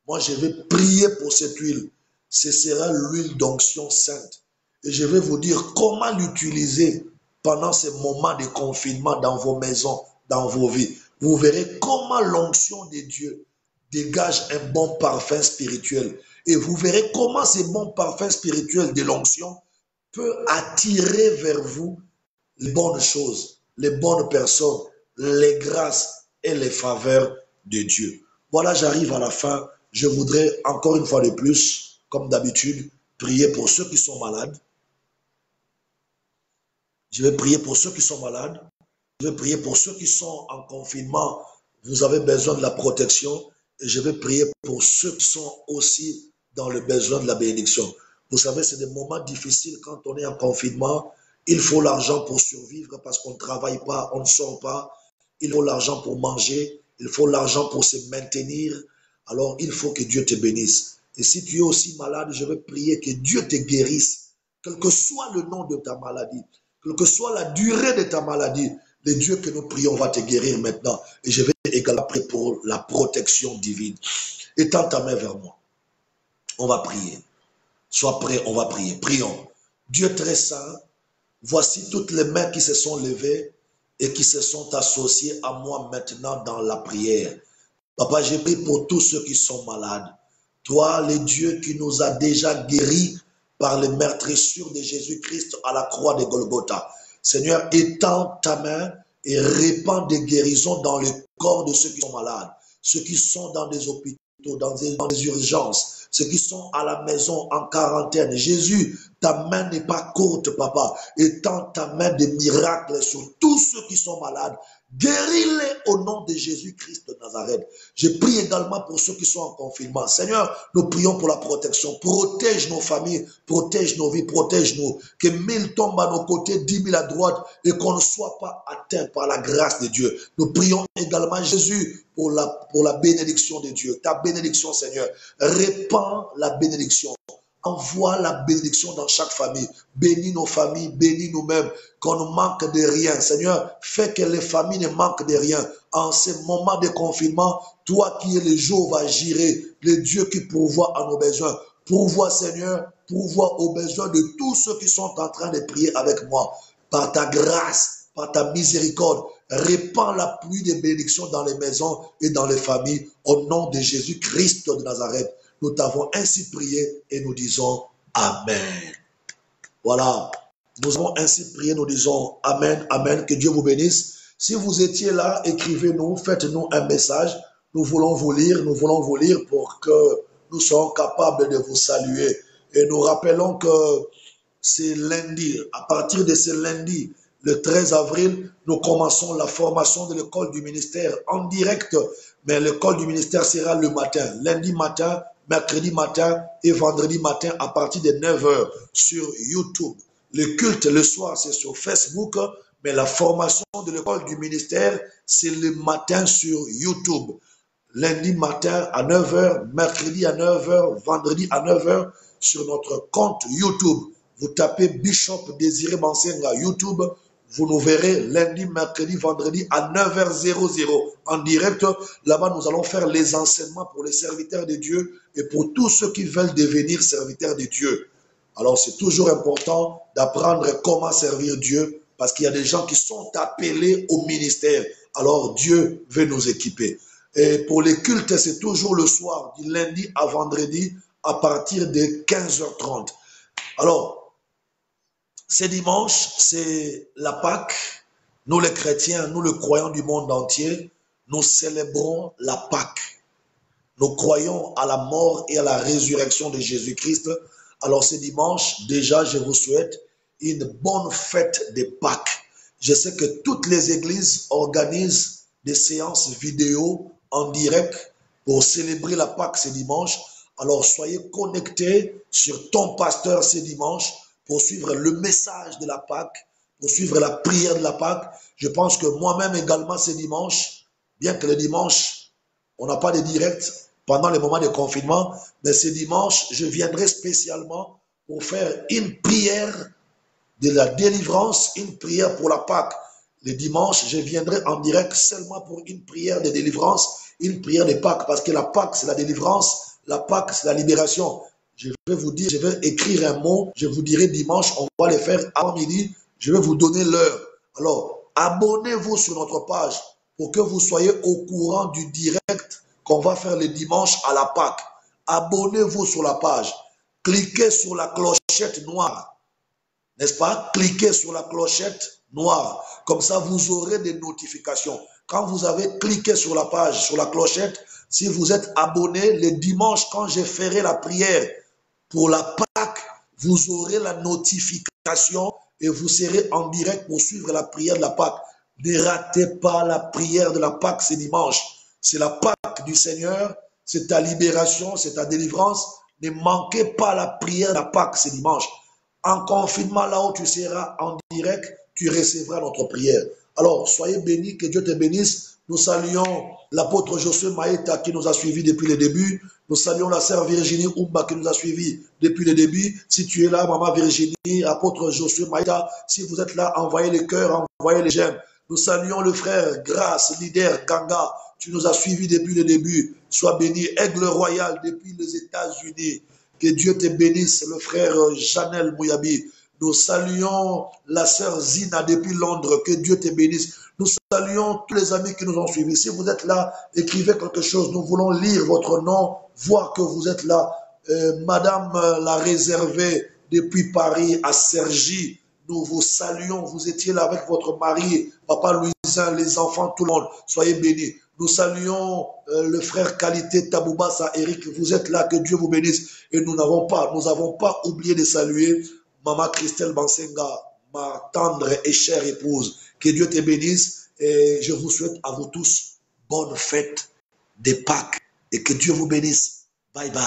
Moi, je vais prier pour cette huile. Ce sera l'huile d'onction sainte. Et je vais vous dire comment l'utiliser pendant ces moments de confinement dans vos maisons, dans vos vies. Vous verrez comment l'onction de Dieu dégage un bon parfum spirituel. Et vous verrez comment ce bon parfum spirituel de l'onction peut attirer vers vous les bonnes choses, les bonnes personnes, les grâces et les faveurs de Dieu. Voilà, j'arrive à la fin. Je voudrais encore une fois de plus, comme d'habitude, prier pour ceux qui sont malades. Je vais prier pour ceux qui sont malades. Je vais prier pour ceux qui sont en confinement. Vous avez besoin de la protection. Et je vais prier pour ceux qui sont aussi dans le besoin de la bénédiction. Vous savez, c'est des moments difficiles quand on est en confinement. Il faut l'argent pour survivre parce qu'on ne travaille pas, on ne sort pas. Il faut l'argent pour manger. Il faut l'argent pour se maintenir. Alors, il faut que Dieu te bénisse. Et si tu es aussi malade, je vais prier que Dieu te guérisse quel que soit le nom de ta maladie, quelle que soit la durée de ta maladie, le Dieu que nous prions va te guérir maintenant. Et je vais également prier pour la protection divine. Étends ta main vers moi. On va prier. Sois prêt, on va prier. Prions. Dieu très saint, voici toutes les mains qui se sont levées et qui se sont associées à moi maintenant dans la prière. Papa, j'ai prié pour tous ceux qui sont malades. Toi, le Dieu qui nous a déjà guéris par les meurtrissures de Jésus-Christ à la croix de Golgotha. Seigneur, étends ta main et répands des guérisons dans le corps de ceux qui sont malades, ceux qui sont dans des hôpitaux, dans des urgences, ceux qui sont à la maison en quarantaine. Jésus, ta main n'est pas courte, papa. Étends ta main de miracle sur tous ceux qui sont malades. Guéris-les au nom de Jésus-Christ de Nazareth. Je prie également pour ceux qui sont en confinement. Seigneur, nous prions pour la protection. Protège nos familles, protège nos vies, protège-nous. Que 1000 tombent à nos côtés, 10 000 à droite et qu'on ne soit pas atteint par la grâce de Dieu. Nous prions également, Jésus, pour la bénédiction de Dieu. Ta bénédiction, Seigneur. Répands la bénédiction. Envoie la bénédiction dans chaque famille. Bénis nos familles, bénis nous-mêmes, qu'on ne manque de rien. Seigneur, fais que les familles ne manquent de rien. En ces moments de confinement, toi qui es le Jéhovah Jireh, le Dieu qui pourvoit à nos besoins, pourvois, Seigneur, pourvois aux besoins de tous ceux qui sont en train de prier avec moi. Par ta grâce, par ta miséricorde, répands la pluie de bénédictions dans les maisons et dans les familles, au nom de Jésus-Christ de Nazareth. Nous t'avons ainsi prié et nous disons Amen. Voilà, nous avons ainsi prié, nous disons Amen, Amen, que Dieu vous bénisse. Si vous étiez là, écrivez-nous, faites-nous un message. Nous voulons vous lire pour que nous soyons capables de vous saluer. Et nous rappelons que c'est lundi, à partir de ce lundi, le 13 avril, nous commençons la formation de l'école du ministère en direct. Mais l'école du ministère sera le matin, lundi matin, mercredi matin et vendredi matin à partir de 9h sur YouTube. Le culte le soir, c'est sur Facebook, mais la formation de l'école du ministère, c'est le matin sur YouTube. Lundi matin à 9h, mercredi à 9h, vendredi à 9h sur notre compte YouTube. Vous tapez Bishop Désiré Mansenga YouTube, vous nous verrez lundi, mercredi, vendredi à 9h00 en direct. Là-bas, nous allons faire les enseignements pour les serviteurs de Dieu et pour tous ceux qui veulent devenir serviteurs de Dieu. Alors, c'est toujours important d'apprendre comment servir Dieu parce qu'il y a des gens qui sont appelés au ministère. Alors, Dieu veut nous équiper. Et pour les cultes, c'est toujours le soir, du lundi à vendredi à partir de 15h30. Alors, ce dimanche, c'est la Pâque. Nous les chrétiens, nous les croyants du monde entier, nous célébrons la Pâque. Nous croyons à la mort et à la résurrection de Jésus-Christ. Alors ce dimanche, déjà, je vous souhaite une bonne fête de Pâques. Je sais que toutes les églises organisent des séances vidéo en direct pour célébrer la Pâque ce dimanche. Alors soyez connectés sur ton pasteur ce dimanche pour suivre le message de la Pâque, pour suivre la prière de la Pâque. Je pense que moi-même également ce dimanche, bien que le dimanche, on n'a pas de direct pendant les moments de confinement, mais ce dimanche, je viendrai spécialement pour faire une prière de la délivrance, une prière pour la Pâque. Le dimanche, je viendrai en direct seulement pour une prière de délivrance, une prière de Pâque, parce que la Pâque, c'est la délivrance, la Pâque, c'est la libération. Je vais vous dire, je vais écrire un mot, je vous dirai dimanche, on va le faire avant midi, je vais vous donner l'heure. Alors, abonnez-vous sur notre page pour que vous soyez au courant du direct qu'on va faire le dimanche à la Pâque. Abonnez-vous sur la page, cliquez sur la clochette noire, n'est-ce pas? Cliquez sur la clochette noire, comme ça vous aurez des notifications. Quand vous avez cliqué sur la page, sur la clochette, si vous êtes abonné, le dimanche, quand je ferai la prière pour la Pâque, vous aurez la notification et vous serez en direct pour suivre la prière de la Pâque. Ne ratez pas la prière de la Pâque ce dimanche. C'est la Pâque du Seigneur, c'est ta libération, c'est ta délivrance. Ne manquez pas la prière de la Pâque ce dimanche. En confinement, là où tu seras en direct, tu recevras notre prière. Alors, soyez bénis, que Dieu te bénisse. Nous saluons l'apôtre Josué Maïta qui nous a suivis depuis le début. Nous Nous saluons la sœur Virginie Oumba qui nous a suivis depuis le début. Si tu es là, maman Virginie, apôtre Josué Maïda, si vous êtes là, envoyez les cœurs, envoyez les j'aime. Nous saluons le frère Grâce, leader Ganga. Tu nous as suivis depuis le début. Sois béni. Aigle Royal depuis les États-Unis. Que Dieu te bénisse. Le frère Janel Mouyabi. Nous saluons la sœur Zina depuis Londres. Que Dieu te bénisse. Nous saluons tous les amis qui nous ont suivis. Si vous êtes là, écrivez quelque chose. Nous voulons lire votre nom, voir que vous êtes là. Madame la réservée depuis Paris à Cergy. Nous vous saluons. Vous étiez là avec votre mari, papa Louisin, les enfants, tout le monde. Soyez bénis. Nous saluons le frère Qualité Taboubassa, Eric. Vous êtes là. Que Dieu vous bénisse. Et nous n'avons pas oublié de saluer Maman Christelle Bansenga, ma tendre et chère épouse. Que Dieu te bénisse et je vous souhaite à vous tous bonne fête de Pâques et que Dieu vous bénisse. Bye bye.